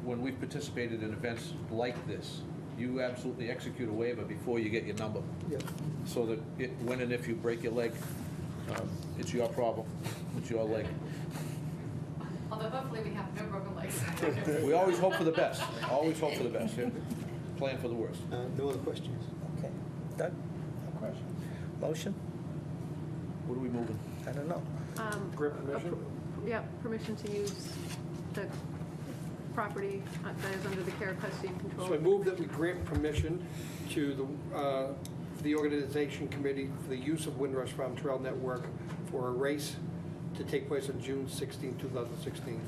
when we've participated in events like this, you absolutely execute a waiver before you get your number. Yep. So that when and if you break your leg, it's your problem, it's your leg. Although hopefully we have no broken legs. We always hope for the best, always hope for the best, yeah. Plan for the worst. No other questions? Okay. Doug? No question. Motion? What are we moving? I don't know. Grant permission? Yeah, permission to use the property that is under the care, custody, and control. So I move that we grant permission to the organization committee for the use of Windrush Farm Trail Network for a race to take place on June 16, 2016.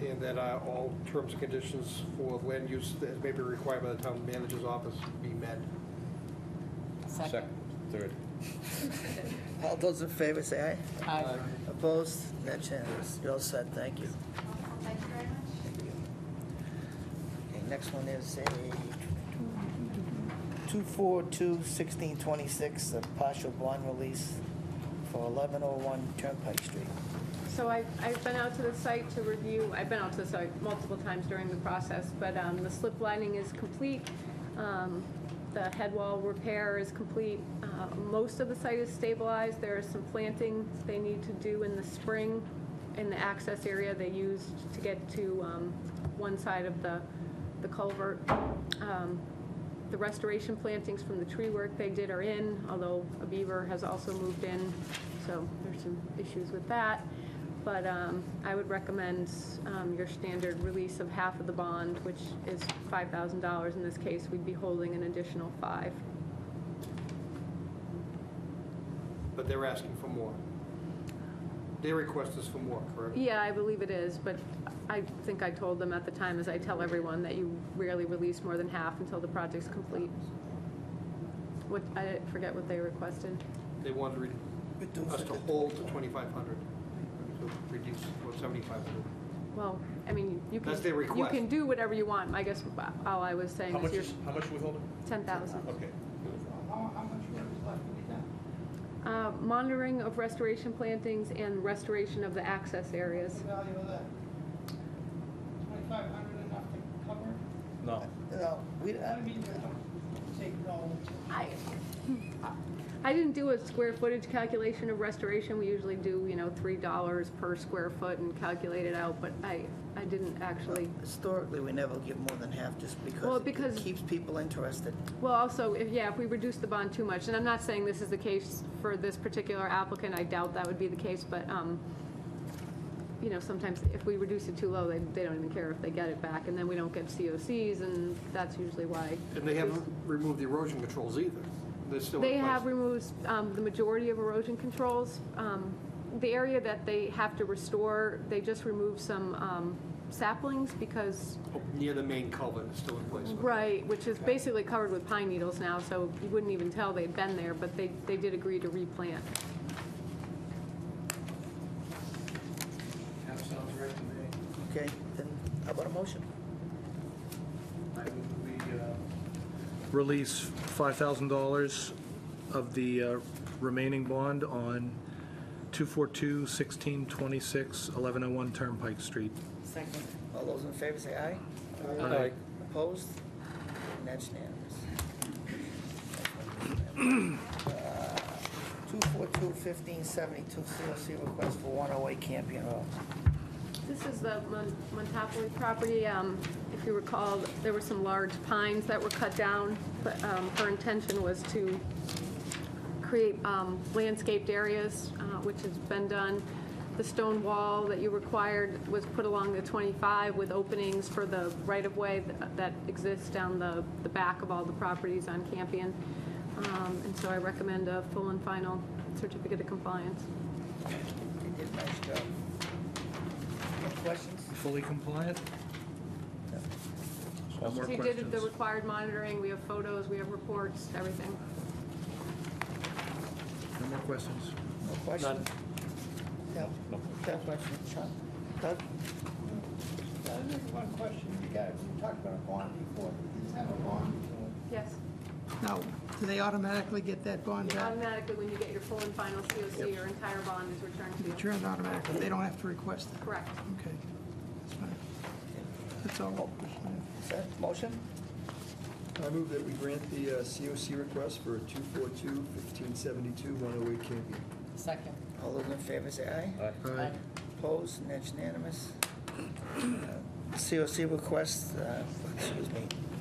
And that all terms and conditions for land use that may be required by the town manager's office be met. Second, third. All those in favor say aye. Aye. Opposed? That's unanimous. You're all set, thank you. Thank you very much. Okay, next one is a 242-1626, a partial bond release for 1101 Turnpike Street. So I've been out to the site to review, I've been out to the site multiple times during the process, but the slip lining is complete. The head wall repair is complete. Most of the site is stabilized. There is some planting they need to do in the spring in the access area they used to get to one side of the culvert. The restoration plantings from the tree work they did are in, although a beaver has also moved in, so there's some issues with that. But I would recommend your standard release of half of the bond, which is $5,000. In this case, we'd be holding an additional $5,000. But they're asking for more. Their request is for more, correct? Yeah, I believe it is, but I think I told them at the time, as I tell everyone, that you rarely release more than half until the project's complete. What, I forget what they requested. They want us to hold to 2,500, to reduce to 7,500. Well, I mean, you can. That's their request. You can do whatever you want. I guess all I was saying How is you're. much are we holding? 10,000. Okay. How much work is left to be done? Monitoring of restoration plantings and restoration of the access areas. What's the value of that? 2,500 enough to cover it? No. No, we, I mean, take it all. I didn't do a square footage calculation of restoration. We usually do, $3 per square foot and calculate it out, but I didn't actually. historically, we never give more than half just Well, because it keeps people interested. Well, also, if we reduce the bond too much, and I'm not saying this is the case for this particular applicant, I doubt that would be the case, but, sometimes if we reduce it too low, they don't even care if they get it back, and then we don't get COCs, and that's usually why. And they haven't removed the erosion controls either. They're still They in place. have removed the majority of erosion controls. The area that they have to restore, they just removed some saplings because, Near the main culvert, it's still in place. right, which is basically covered with pine needles now, so you wouldn't even tell they'd been there, but they did agree to replant. That sounds right to me. Okay, then how about a motion? I move we release $5,000 of the remaining bond on 242-1626, 1101 Turnpike Street. Second. All those in favor say aye. Aye. Opposed? And that's unanimous. 242-1572 COC request for 108 Campion Road. This is the Montopoli property. If you recall, there were some large pines that were cut down, but her intention was to create landscaped areas, which has been done. The stone wall that you required was put along the 25 with openings for the right-of-way that exists down the back of all the properties on Campion. And so I recommend a full and final certificate of compliance. They did a nice job. Any questions? Fully compliant? No more She did the questions. required monitoring. We have photos, we have reports, everything. No more questions? No questions? No. No questions. Sean? Doug? Just one question, you guys, you talked about a bond before, did you have a bond? Yes. Now, do they automatically get that bond back? Automatically, when you get your full and final COC, your entire bond is returned to you. Returned automatically, they don't have to request it? Correct. Okay, that's fine. That's all. Is that motion? I move that we grant the COC request for 242-1572-108 Campy. Second. All those in favor say aye. Aye. Opposed, and that's unanimous. COC request,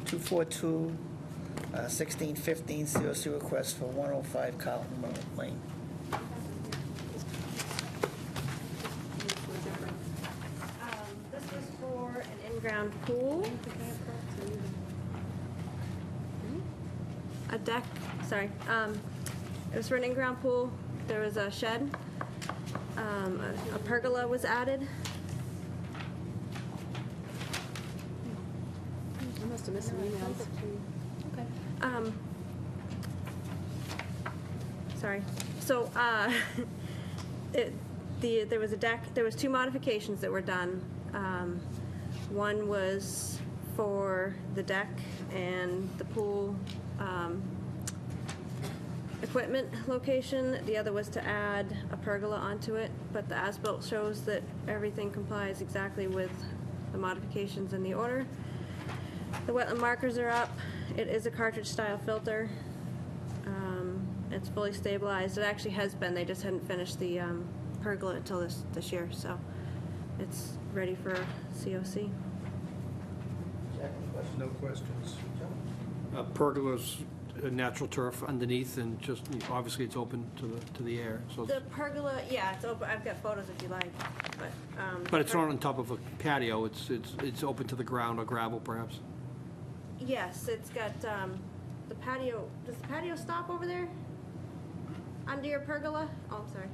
242-1615, COC request for 105 Carlton Lane. This was for an in-ground pool. A deck, sorry. It was for an in-ground pool. There was a shed. A pergola was added. I must have missed some emails. Sorry. So, there was a deck, there was 2 modifications that were done. One was for the deck and the pool equipment location. The other was to add a pergola onto it, but the as-built shows that everything complies exactly with the modifications in the order. The wetland markers are up. It is a cartridge-style filter. It's fully stabilized. It actually has been. They just hadn't finished the pergola until this year, so it's ready for COC. No questions. Pergola's a natural turf underneath, and just, obviously it's open to the air, so. The pergola, yeah, it's open. I've got photos if you like, but. But it's not on top of a patio, it's open to the ground or gravel perhaps? Yes, it's got the patio. Does the patio stop over there? Under your pergola? Oh, I'm sorry.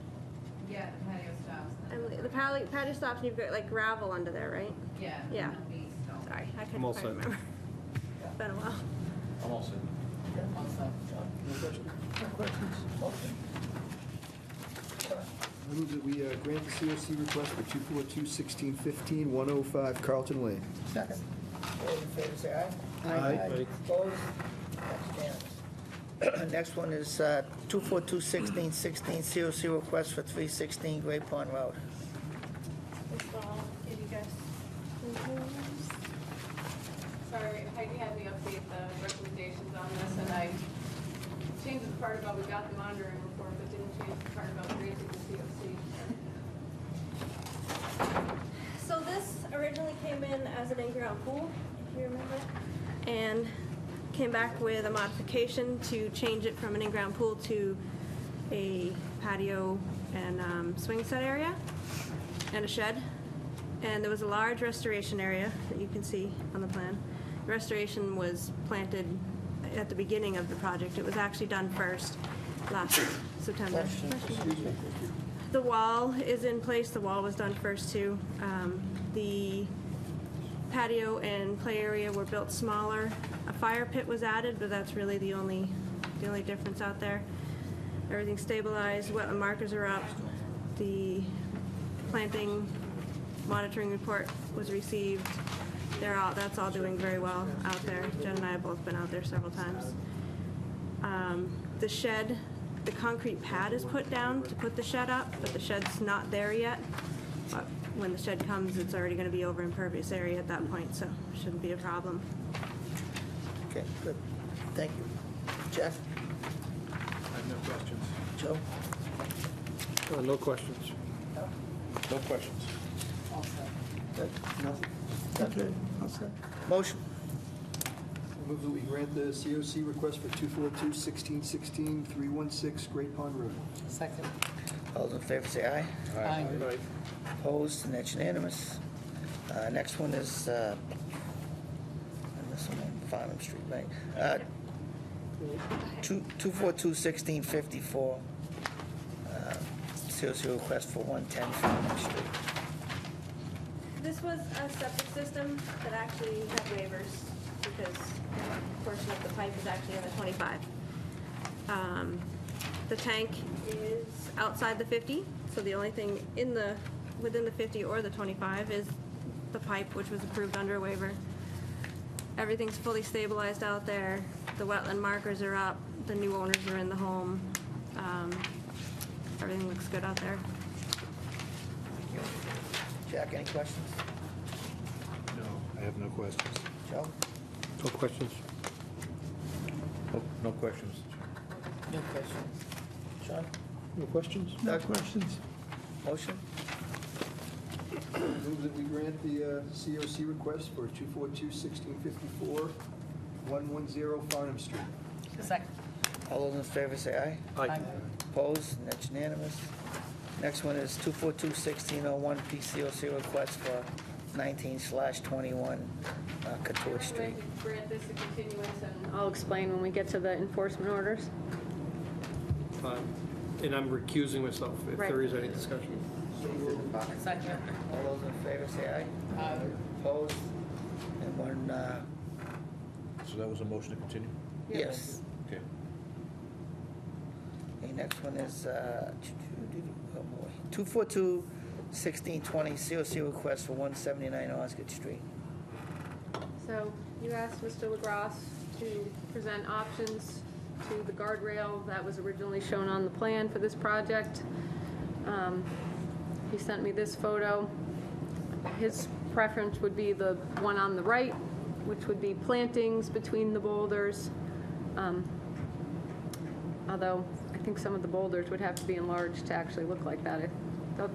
Yeah, the patio stops. And the patio stops, and you've got like gravel under there, right? Yeah. Yeah. We stop. Sorry, I I'm couldn't all quite set. remember. It's been a while. I'm all set. I move that we grant the COC request for 242-1615-105 Carlton Lane. Second. All those in favor say aye. Aye. Opposed? That's unanimous. Next one is 242-1616, COC request for 316 Great Pond Road. Give you guys. Sorry, Heidi had me update the recommendations on this, and I changed the part about we got the monitoring report, but didn't change the part about granting the COC. So this originally came in as an in-ground pool, if you remember, and came back with a modification to change it from an in-ground pool to a patio and swing set area and a shed. And there was a large restoration area that you can see on the plan. The restoration was planted at the beginning of the project. It was actually done first last September. The wall is in place. The wall was done first too. The patio and play area were built smaller. A fire pit was added, but that's really the only difference out there. Everything's stabilized. Wetland markers are up. The planting monitoring report was received. That's all doing very well out there. Jen and I have both been out there several times. The shed, the concrete pad is put down to put the shed up, but the shed's not there yet. But when the shed comes, it's already going to be over impervious area at that point, so shouldn't be a problem. Okay, good. Thank you. Jeff? I have no questions. Joe? No questions. No questions. Good. Nothing? Okay, I'll say. Motion. I move that we grant the COC request for 242-1616-316 Great Pond Road. Second. All those in favor say aye. Aye. Opposed, and that's unanimous. Next one is, and this one on Farnham Street, right? 242-1654, COC request for 110 Farnham Street. This was a septic system that actually had waivers because a portion of the pipe is actually in the 25. The tank is outside the 50, so the only thing within the 50 or the 25 is the pipe, which was approved under a waiver. Everything's fully stabilized out there. The wetland markers are up. The new owners are in the home. Everything looks good out there. Jack, any questions? No, I have no questions. Joe? No questions? No questions. No questions. Sean? No questions? No questions. Motion? Move that we grant the COC request for 242-1654, 110 Farnham Street. Second. All those in favor say aye. Aye. Opposed? That's unanimous. Next one is 242-1601, PCOC request for 19/21 Couture Street. Grant this a continuance, and I'll explain when we get to the enforcement orders. And I'm recusing myself if Right. there is any discussion. Second. All those in favor say aye. Aye. Opposed? And one, So that was a motion to continue? yes. Okay. Okay, next one is 242-1620, COC request for 179 Osgood Street. So you asked Mr. LaGrosse to present options to the guardrail that was originally shown on the plan for this project. He sent me this photo. His preference would be the one on the right, which would be plantings between the boulders. Although I think some of the boulders would have to be enlarged to actually look like that.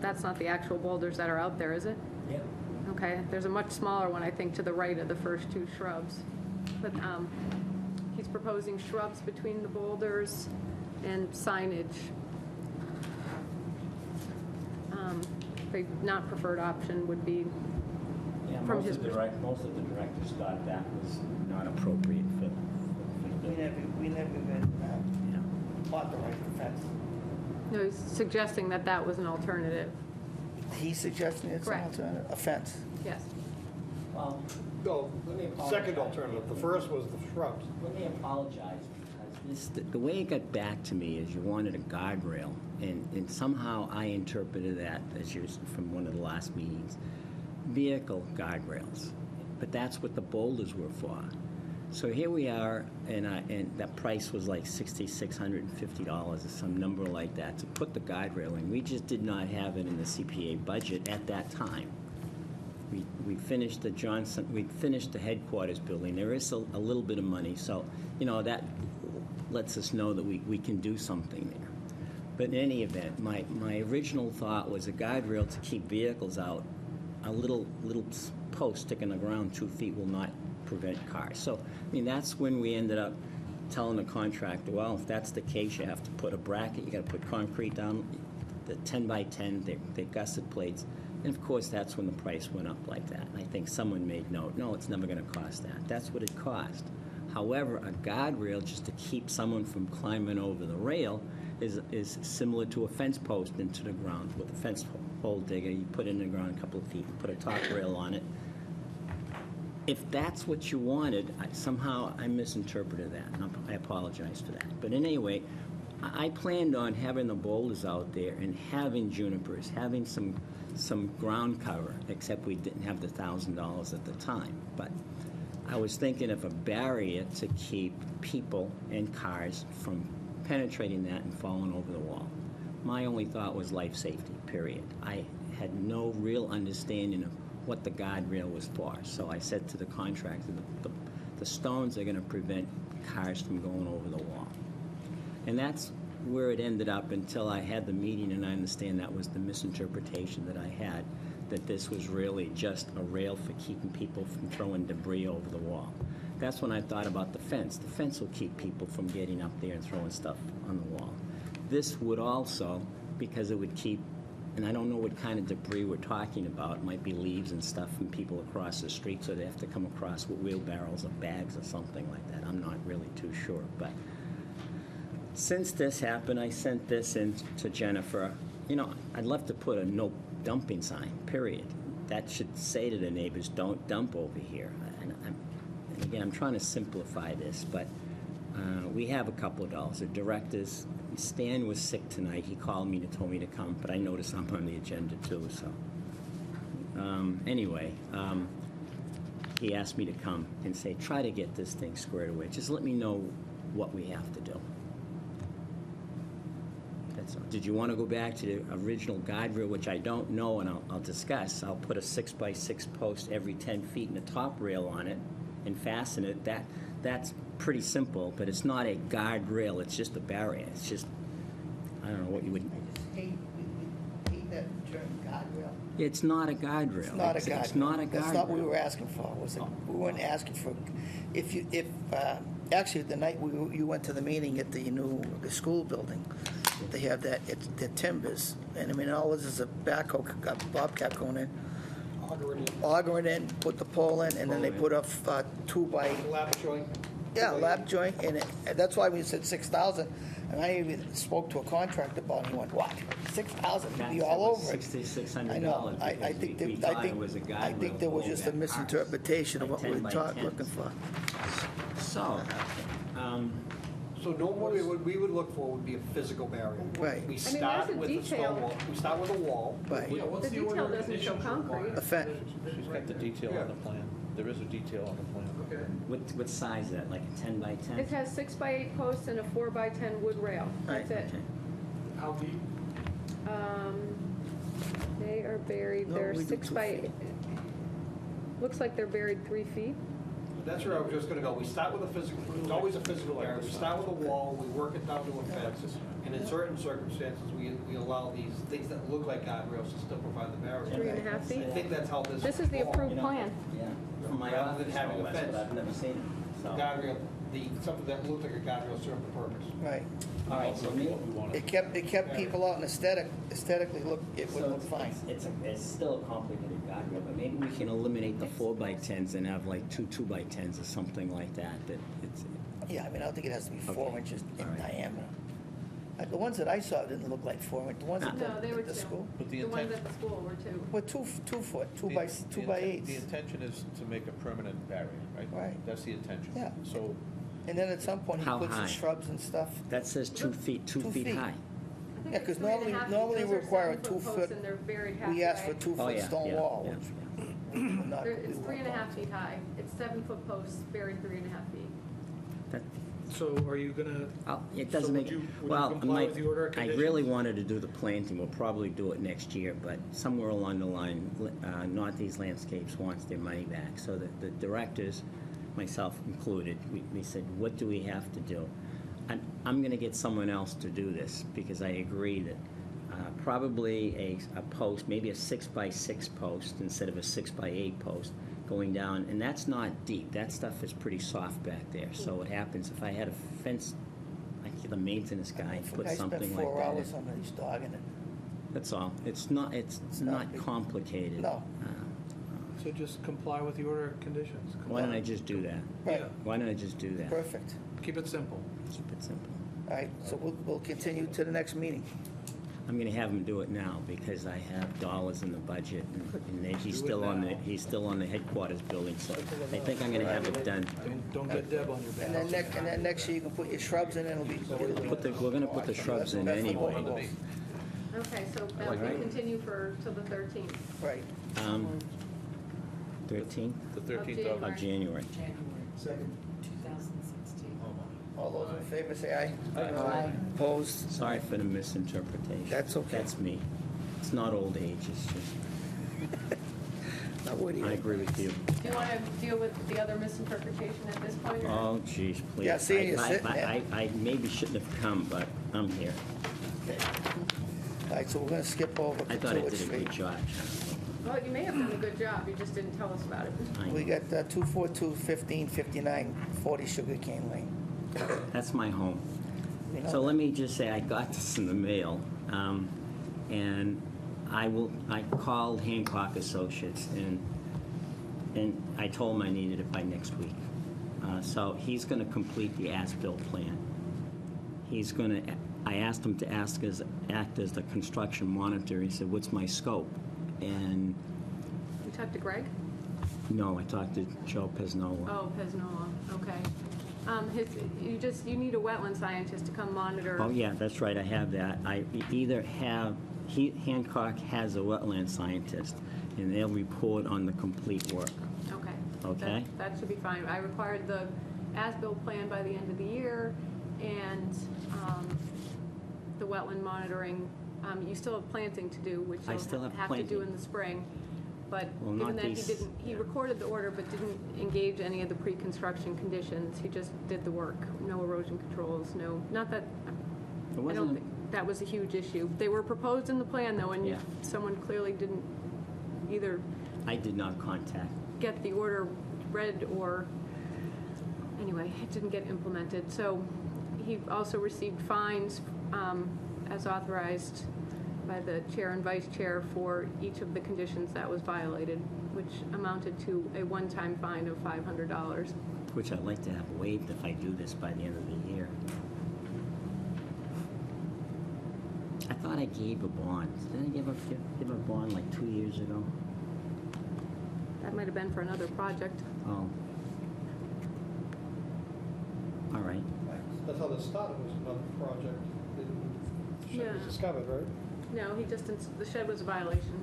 That's not the actual boulders that are out there, is it? Yeah. Okay, there's a much smaller one, I think, to the right of the first two shrubs. But he's proposing shrubs between the boulders and signage. The not preferred option would be from his perspective. Most of the directors thought that was not appropriate for the building. We never even authorized the fence. No, he's suggesting that that was an alternative. He's suggesting it's an Correct. alternative, a fence. Yes. Well, No, let me apologize. second alternative. The first was the shrubs. Let me apologize, because the way it got back to me is you wanted a guardrail, and somehow I interpreted that, as you, from one of the last meetings, vehicle guardrails. But that's what the boulders were for. So here we are, and that price was like $6,650 or some number like that to put the guardrail in. We just did not have it in the CPA budget at that time. We finished we finished the headquarters building. There is a little bit of money, so, that lets us know that we can do something there. But in any event, my original thought was a guardrail to keep vehicles out. A little post sticking in the ground 2 feet will not prevent cars. So, that's when we ended up telling the contractor, well, if that's the case, you have to put a bracket, you got to put concrete down, the 10 by 10, they're gusset plates. And of course, that's when the price went up like that. And I think someone made note, no, it's never going to cost that. That's what it cost. However, a guardrail, just to keep someone from climbing over the rail, is similar to a fence post into the ground. With a fence hole digger, you put it in the ground a couple of feet, and put a top rail on it. If that's what you wanted, somehow I misinterpreted that, and I apologize for that. But in any way, I planned on having the boulders out there and having junipers, having some ground cover, except we didn't have the $1,000 at the time. But I was thinking of a barrier to keep people and cars from penetrating that and falling over the wall. My only thought was life safety, period. I had no real understanding of what the guardrail was for. So I said to the contractor, the stones are going to prevent cars from going over the wall. And that's where it ended up until I had the meeting, and I understand that was the misinterpretation that I had, that this was really just a rail for keeping people from throwing debris over the wall. That's when I thought about the fence. The fence will keep people from getting up there and throwing stuff on the wall. This would also, because it would keep, and I don't know what kind of debris we're talking about. It might be leaves and stuff from people across the street, so they have to come across with wheelbarrows or bags or something like that. I'm not really too sure. But since this happened, I sent this in to Jennifer. I'd love to put a no dumping sign, period. That should say to the neighbors, don't dump over here. And again, I'm trying to simplify this, but we have a couple of dollars. The directors, Stan was sick tonight. He called me and told me to come, but I noticed I'm on the agenda too, so. Anyway, he asked me to come and say, try to get this thing squared away. Just let me know what we have to do. That's all. Did you want to go back to the original guardrail, which I don't know, and I'll discuss? I'll put a 6x6 post every 10 feet and a top rail on it and fasten it. That's pretty simple, but it's not a guardrail, it's just a barrier. It's just, I don't know what you would... We hate that term guardrail. It's not a guardrail. It's not a guardrail. It's not a guardrail. That's not what we were asking for, we weren't asking for, actually, the night you went to the meeting at the new school building, they have that, the timbers, and I mean, all this is a backhoe, a bobcat going in, auger it in, put the pole in, and then they put up 2 by... Lap joint. Yeah, lap joint, and that's why we said 6,000, and I even spoke to a contractor about it, he went, what, 6,000, you'd be all over it. $6,600. I know, I think, I think there was just a misinterpretation of what we were looking for. So, So normally what we would look for would be a physical barrier. Right. We there's start a with a stone detail. wall. We start with a wall. Right. The detail doesn't show concrete. A fence. She's got the detail on the plan. There is a detail on the plan. what size is that, like a 10 by 10? It has 6x8 posts and a 4x10 wood rail. That's it. Okay. How deep? They are buried, No, they're we do 6 2 by, feet. looks like they're buried 3 feet. That's where I was just gonna go. We start with a physical, it's always a physical barrier. We start with a wall, we work it down to a fence, and in certain circumstances, we allow these things that look like guardrails to still provide the barrier. 3.5 feet. I think that's how this. This is the fall. approved plan. Yeah. From my Rather than office, having a that's fence. what I've never seen it. The So, guardrail, something that looked like a guardrail served the purpose. Right. all right, so maybe... It kept people out and aesthetically it would look fine. It's still a complicated guardrail, but maybe we can eliminate the 4x10s and have like 2 2x10s or something like that. Yeah, I mean, I don't think it has to be 4 Okay. inches in All right. diameter. The ones that I saw didn't look like 4 inches, the ones at No, they were the 2. school. But The ones at the school were 2. Well, 2 foot, 2 by 8s. The intention is to make a permanent barrier, right? Right. That's the intention. Yeah. So, And then at some point, he How puts the high? shrubs and stuff. That says 2 feet, 2 2 feet feet. high. I think Yeah, it's 'cause 3.5 feet. normally Those we are require a 7-foot 2 posts foot- and they're buried We asked for halfway. 2 Oh, foot yeah, stone yeah, wall, yeah, which yeah. we would not. It's we 3.5 feet high. It's 7-foot posts buried 3.5 feet. That- So are you gonna, It So doesn't would make, you- would you well, comply with the order of I really conditions? wanted to do the planting, we'll probably do it next year, but somewhere along the line, Northeast Landscapes wants their money back. So the directors, myself included, we said, what do we have to do? I'm gonna get someone else to do this, because I agree that probably a post, maybe a 6x6 post instead of a 6x8 post, going down, and that's not deep. That stuff is pretty soft back there. So what happens if I had a fence, like the maintenance guy put something I spent like 4 that hours in. on these dogging it. That's all. It's not not big. complicated. No. so just comply with the order of conditions? Why don't I just do that? Right, Why don't I just do that? perfect. Keep it simple. Keep it simple. All right, so we'll continue to the next meeting. I'm gonna have him do it now because I have dollars in the budget and he's Do it still on now. he's still on the headquarters building, so I think I'm gonna have it done. Don't get Deb on your And back. then next year you can put your shrubs in and it'll be. We're gonna put the shrubs in That's the anyway. goal. Okay, so that will Right. continue till the 13th. Right. 13th the 13th of January. Second. 2016. All those in favor say aye. Aye. Opposed? Sorry for the misinterpretation. That's okay. That's me. It's not old age, it's just, Not worried. I agree with you. Do you want to deal with the other misinterpretation at this point? or- Oh, geez, please. Yeah, see, you're sitting there. I maybe shouldn't have come, but I'm here. All right, so we're gonna skip over I to thought I Stewart did a Street. good job. Well, you may have done a good job, you just didn't tell us about it. I know. We got 242, 15, 59, 40 Sugar Cane Lane. That's my home. We know So that. let me just say, I got this in the mail, and I called Hancock Associates, and I told him I needed it by next week. So he's gonna complete the as-built plan. I asked him to act as the construction monitor. He said, what's my scope? And, You talked to Greg? no, I talked to Joe Pesnoa. Oh, Pesnoa, okay. You need a wetland scientist to come monitor. Oh, yeah, that's right, I have that. Hancock has a wetland scientist, and they'll report on the complete work. Okay. Okay. That should be fine. I required the as-built plan by the end of the year, and the wetland monitoring. You still have planting to do, which I you'll still have have to do planting. in the spring. But Well, given not that these- he recorded the order but didn't engage any of the pre-construction conditions, he just did the work. No erosion controls, not that, It I don't wasn't, think that was a huge issue. They were proposed in the plan though, and Yeah. someone clearly didn't either I did not contact. get the order read or, anyway, it didn't get implemented. So he also received fines as authorized by the chair and vice chair for each of the conditions that was violated, which amounted to a one-time fine of $500. Which I'd like to have waived if I do this by the end of the year. I thought I gave a bond. Did I give a bond like 2 years ago? That might have been for another project. Oh. All right. That's how this started, was another project. The shed was Yeah. discovered, right? No, the shed was a violation,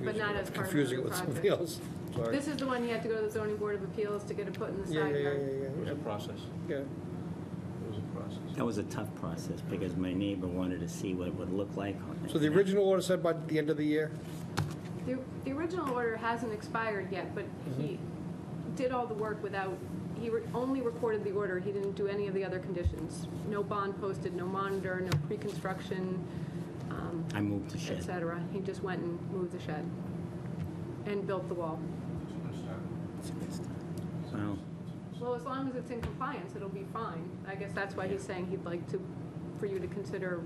but not as part of Confusing the it with something project. else. Sorry. This is the one you had to go to the zoning board of appeals to get it put in the side yard. It was a process. Yeah. It was a process. That was a tough process because my neighbor wanted to see what it would look like. So the original order said by the end of the year? The original order hasn't expired yet, but he did all the work without, only recorded the order. He didn't do any of the other conditions. No bond posted, no monitor, no pre-construction, I moved the et shed. cetera. He just went and moved the shed and built the wall. Well, Well, as long as it's in compliance, it'll be fine. I guess that's why he's saying he'd like for you to consider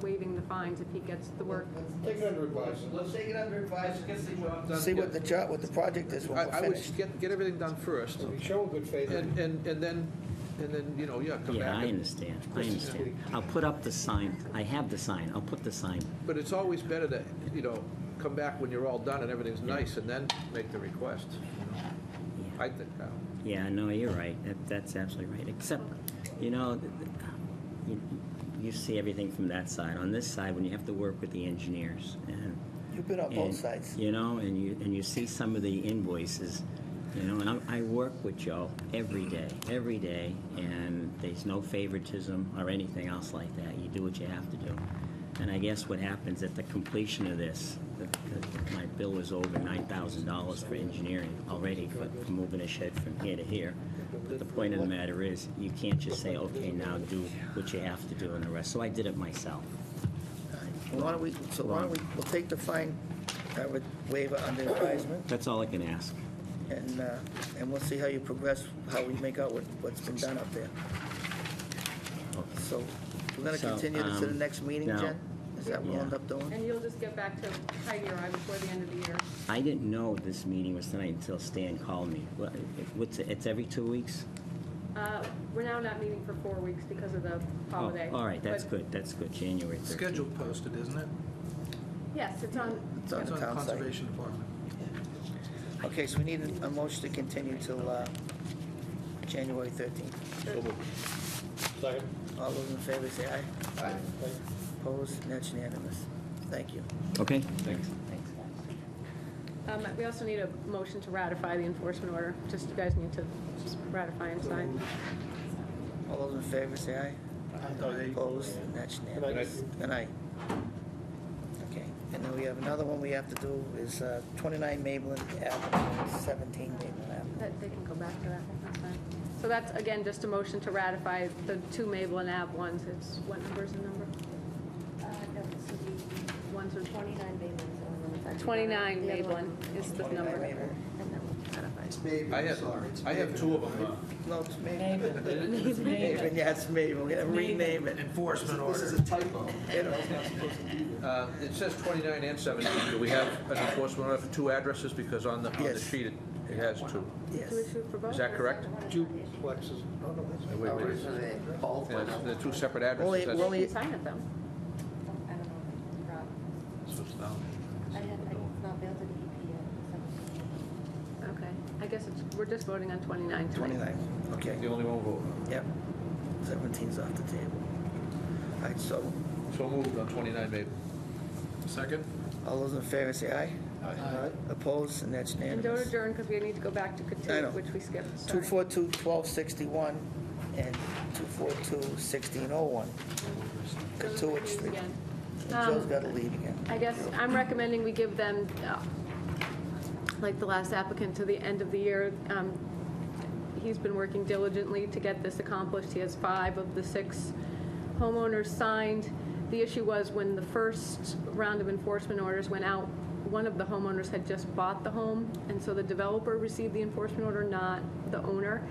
waiving the fines if he gets the work. Take it under advisement. Let's take it under advisement. Get the job done. See what the project is when we're I would finished. get everything done first, We show good faith. and then, you know, come yeah, back. I and- understand. I understand. I'll put up the sign. I have the sign. I'll put the sign. But it's always better to, come back when you're all done and everything's nice, and then make the request. I think, Yeah, no, you're right. That's absolutely right. Except, you see everything from that side. On this side, when you have to work with the engineers, and You've been on both sides. and you see some of the invoices, and I work with Joe every day, and there's no favoritism or anything else like that. You do what you have to do. And I guess what happens at the completion of this, my bill was over $9,000 for engineering already for moving a shed from here to here. But the point of the matter is, you can't just say, okay, now do what you have to do and the rest. So I did it myself. Why don't we, we'll take the fine, waiver under advisement, That's all I can ask. and we'll see how you progress, how we make out what's been done up there. So, we're gonna So, continue this to the next meeting, now- Jen? Is that what we'll Yeah. end up doing? And you'll just get back to Heidi or I before the end of the year. I didn't know this meeting was tonight until Stan called me. It's every 2 weeks? We're now not meeting for 4 weeks because of the holiday. Oh, all right, that's But- good, January 13th. Schedule posted, isn't it? Yes, it's on, It's on It's the on town site. Conservation Department. Okay, so we need a motion to continue till January 13th. Second. All those in favor say aye. Aye. Opposed? That's unanimous. Thank you. Okay, thanks. we also need a motion to ratify the enforcement order. Just, you guys need to just ratify and sign. All those in favor say aye. Aye. Opposed? That's unanimous. Good night. Okay, and then we have another one we have to do is 29 Mabelin Avenue, 17 Mabelin Avenue. They can go back to that, that's fine. So that's, again, just a motion to ratify the 2 Mabelin Ave ones. It's, what number is the number? Ones are 29 Baylands. 29 Mabelin is the number. I have two of them. No, it's Mabel. Mabel, yeah, it's Mabel. We're gonna rename it. Enforcement order. This is a typo. It says 29 and 17. Do we have an enforcement order for two addresses? Because on the Yes. sheet, it has two. Yes. To issue for both? Is that correct? Duplexes. Oh, no, that's. Wait, wait. Yeah, they're two separate addresses. Only- That's- They only- can sign it, though. I don't know, Rob. I not been to the EP yet. Okay. I guess we're just voting on 29 tonight. 29, okay. The only one vote. Yep. 17's off the table. All right, so So moved on 29, Maple. Second? all those in favor say aye. Aye. Opposed? And that's And don't unanimous. adjourn because we need to go back to I know. continue, which we skipped. Sorry. 242-1261 and 242-1601, Katuitt Street. Again. And Joe's got to leave again. I guess I'm recommending we give them, like the last applicant, to the end of the year. He's been working diligently to get this accomplished. He has 5 of the 6 homeowners signed. The issue was when the first round of enforcement orders went out, one of the homeowners had just bought the home, and so the developer received the enforcement order, not the owner.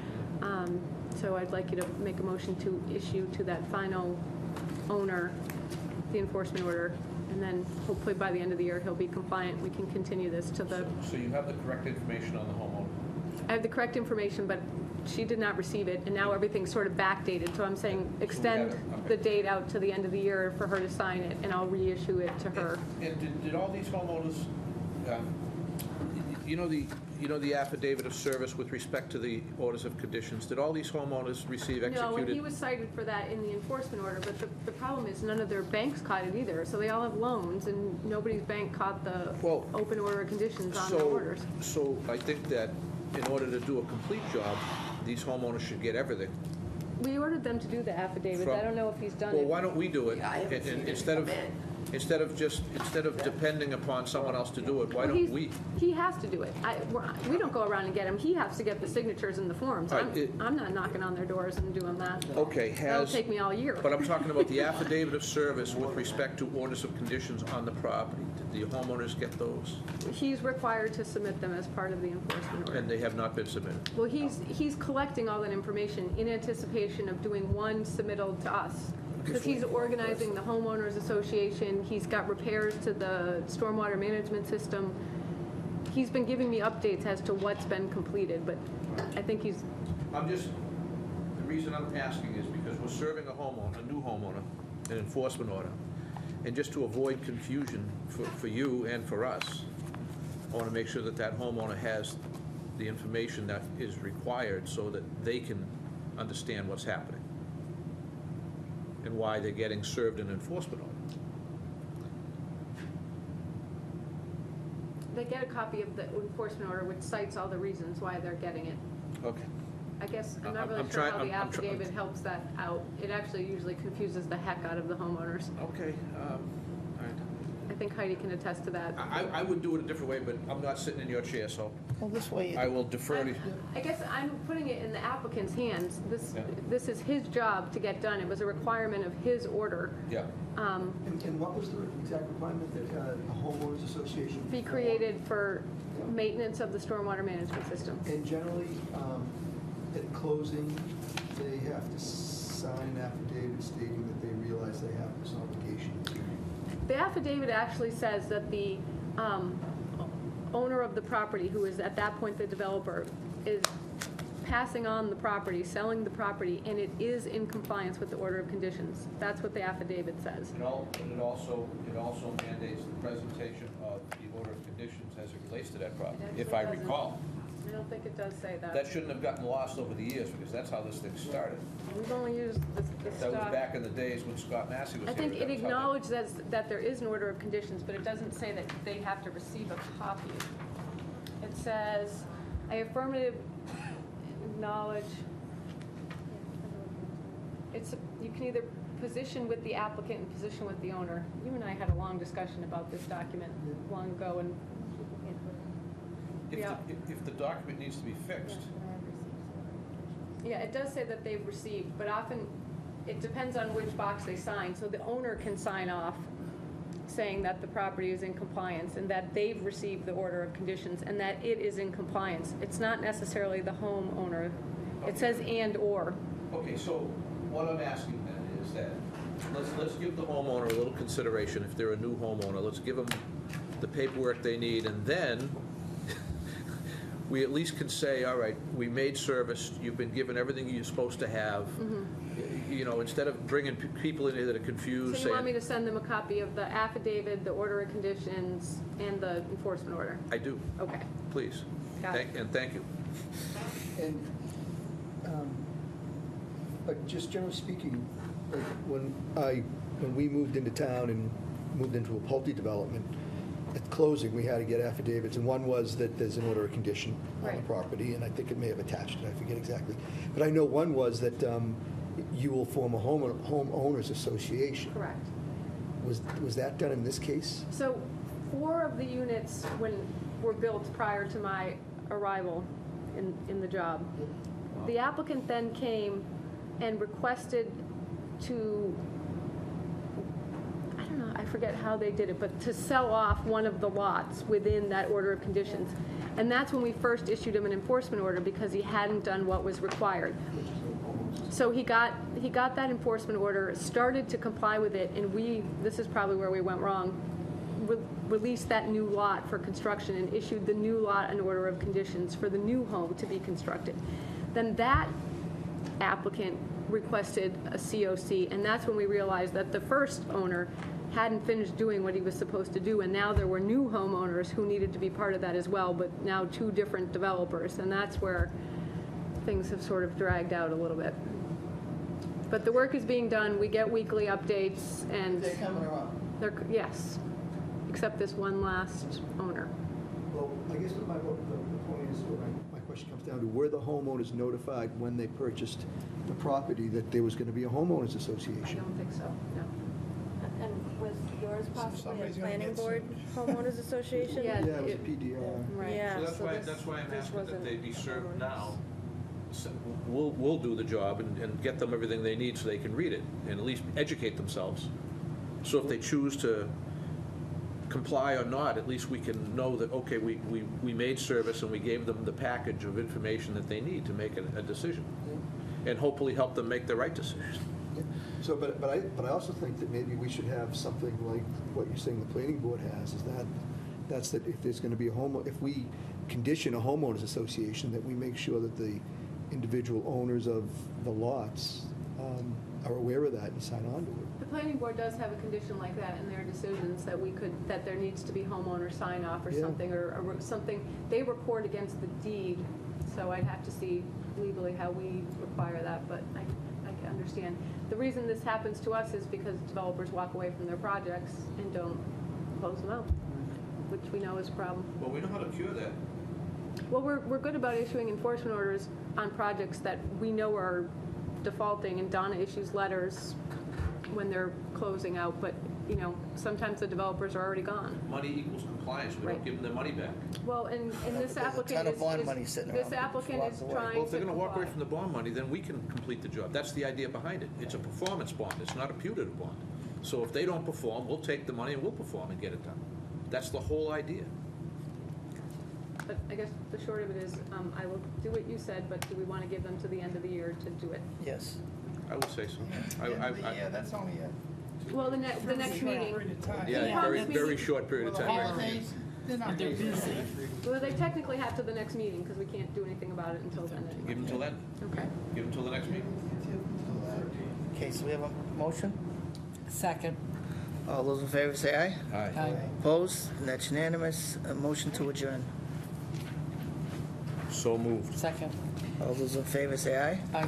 So I'd like you to make a motion to issue to that final owner the enforcement order, and then hopefully by the end of the year he'll be compliant. We can continue this to the... So you have the correct information on the homeowner? I have the correct information, but she did not receive it, and now everything's sort of backdated. So I'm saying extend the date out to the end of the year for her to sign it, and I'll reissue it to her. And did all these homeowners, you know the affidavit of service with respect to the orders of conditions, did all these homeowners receive executed? No, and he was cited for that in the enforcement order, but the problem is none of their banks caught it either. So they all have loans, and nobody's bank caught the open order of conditions on the orders. So I think that in order to do a complete job, these homeowners should get everything. We ordered them to do the affidavit. I don't know if he's done it. Well, why don't we do it? And instead of depending upon someone else to do it, why don't we? He has to do it. We don't go around and get him. He has to get the signatures and the forms. I'm not knocking on their doors and doing that. Okay, That'll take me all year. But I'm talking about the affidavit of service with respect to orders of conditions on the property. Did the homeowners get those? He's required to submit them as part of the enforcement order. And they have not been submitted? Well, he's collecting all that information in anticipation of doing one submittal to us. Because he's organizing the homeowners association, he's got repairs to the stormwater management system. He's been giving me updates as to what's been completed, but I think he's... The reason I'm asking is because we're serving a new homeowner, an enforcement order. And just to avoid confusion for you and for us, I want to make sure that that homeowner has the information that is required so that they can understand what's happening and why they're getting served an enforcement order. They get a copy of the enforcement order which cites all the reasons why they're getting it. Okay. I guess I'm not really sure how the affidavit helps that out. It actually usually confuses the heck out of the homeowners. Okay. All right. I think Heidi can attest to that. I would do it a different way, but I'm not sitting in your chair, so Well, this way... I will defer to... I guess I'm putting it in the applicant's hands. This is his job to get done. It was a requirement of his order. Yeah. And what was the exact requirement that a homeowners association... Be created for maintenance of the stormwater management system. And generally, at closing, they have to sign an affidavit stating that they realize they have this obligation. The affidavit actually says that the owner of the property, who is at that point the developer, is passing on the property, selling the property, and it is in compliance with the order of conditions. That's what the affidavit says. It also mandates the presentation of the order of conditions as it relates to that property, if I recall. I don't think it does say that. That shouldn't have gotten lost over the years, because that's how this thing started. We've only used the That was stock. back in the days when Scott Massey was I here. think it That was how acknowledges that there is an order of conditions, but it doesn't say that they have to receive a copy. It says, I affirmative acknowledge, you can either position with the applicant and position with the owner. You and I had a long discussion about this document long ago, and If the document needs to be fixed, yeah, it does say that they've received, but often it depends on which box they sign. So the owner can sign off saying that the property is in compliance and that they've received the order of conditions and that it is in compliance. It's not necessarily the homeowner. It says and or. okay, so what I'm asking then is that, let's give the homeowner a little consideration. If they're a new homeowner, let's give them the paperwork they need, and then we at least can say, all right, we made service, you've been given everything you're supposed to have. You know, instead of bringing people in here that are confused. So you want me to send them a copy of the affidavit, the order of conditions, and the enforcement order? I do. Okay. Please. Got it. And thank you. And, but just generally speaking, like when we moved into town and moved into a Pulte development, at closing, we had to get affidavits, and one was that there's an order of condition on the Right. property, and I think it may have attached it, I forget exactly. But I know one was that you will form a homeowners association. Correct. Was that done in this case? So 4 of the units were built prior to my arrival in the job. The applicant then came and requested to, I don't know, I forget how they did it, but to sell off one of the lots within that order of conditions. And that's when we first issued him an enforcement order because he hadn't done what was required. So he got that enforcement order, started to comply with it, and this is probably where we went wrong, released that new lot for construction and issued the new lot an order of conditions for the new home to be constructed. Then that applicant requested a COC, and that's when we realized that the first owner hadn't finished doing what he was supposed to do, and now there were new homeowners who needed to be part of that as well, but now 2 different developers, and that's where things have sort of dragged out a little bit. But the work is being done, we get weekly updates, and They're coming around. yes, except this one last owner. Well, I guess the point is, my question comes down to, were the homeowners notified when they purchased the property that there was going to be a homeowners I association? don't think so, no. And was yours possibly a somebody's gonna planning get board homeowners association? Yeah, Yeah, it was a PDR. Right. Yeah, So that's so why, this- that's why I'm this asking that wasn't they be served ours. now. So we'll do the job and get them everything they need so they can read it and at least educate themselves. So if they choose to comply or not, at least we can know that, okay, we made service and we gave them the package of information that they need to make a decision. And hopefully help them make the right decision. Yeah. So, but I also think that maybe we should have something like what you're saying the planning board has, is that's that if there's going to be if we condition a homeowners association, that we make sure that the individual owners of the lots are aware of that and sign on to it. The planning board does have a condition like that in their decisions, that there needs to be homeowner sign off or Yeah. something, or something. They report against the deed, so I'd have to see legally how we require that, but I can understand. The reason this happens to us is because developers walk away from their projects and don't close them out, which we know is a problem. Well, we know how to cure that. Well, we're good about issuing enforcement orders on projects that we know are defaulting, and Donna issues letters when they're closing out, but, sometimes the developers are already gone. Money equals compliance. We Right. don't give them their money back. Well, and this There's a applicant ton of is, bond money sitting this around. applicant Walk is away. trying Well, if to they're gonna walk away comply. from the bond money, then we can complete the job. That's the idea behind it. It's a performance bond. It's not a putative bond. So if they don't perform, we'll take the money and we'll perform and get it done. That's the whole idea. But I guess the short of it is, I will do what you said, but do we want to give them to the end of the year to do it? Yes. I would say so. Yeah, that's only a Well, the next meeting. period of time. Yeah, very short period of With the time. holidays, they're not gonna do that. Well, they technically have to the next meeting, because we can't do anything about it until then anyway. Give them till then. Okay. Give them till the next meeting. Okay, so we have a motion? Second. All those in favor say aye. Aye. Opposed? And that's unanimous. A motion to adjourn. So moved. Second. All those in favor say aye. Aye.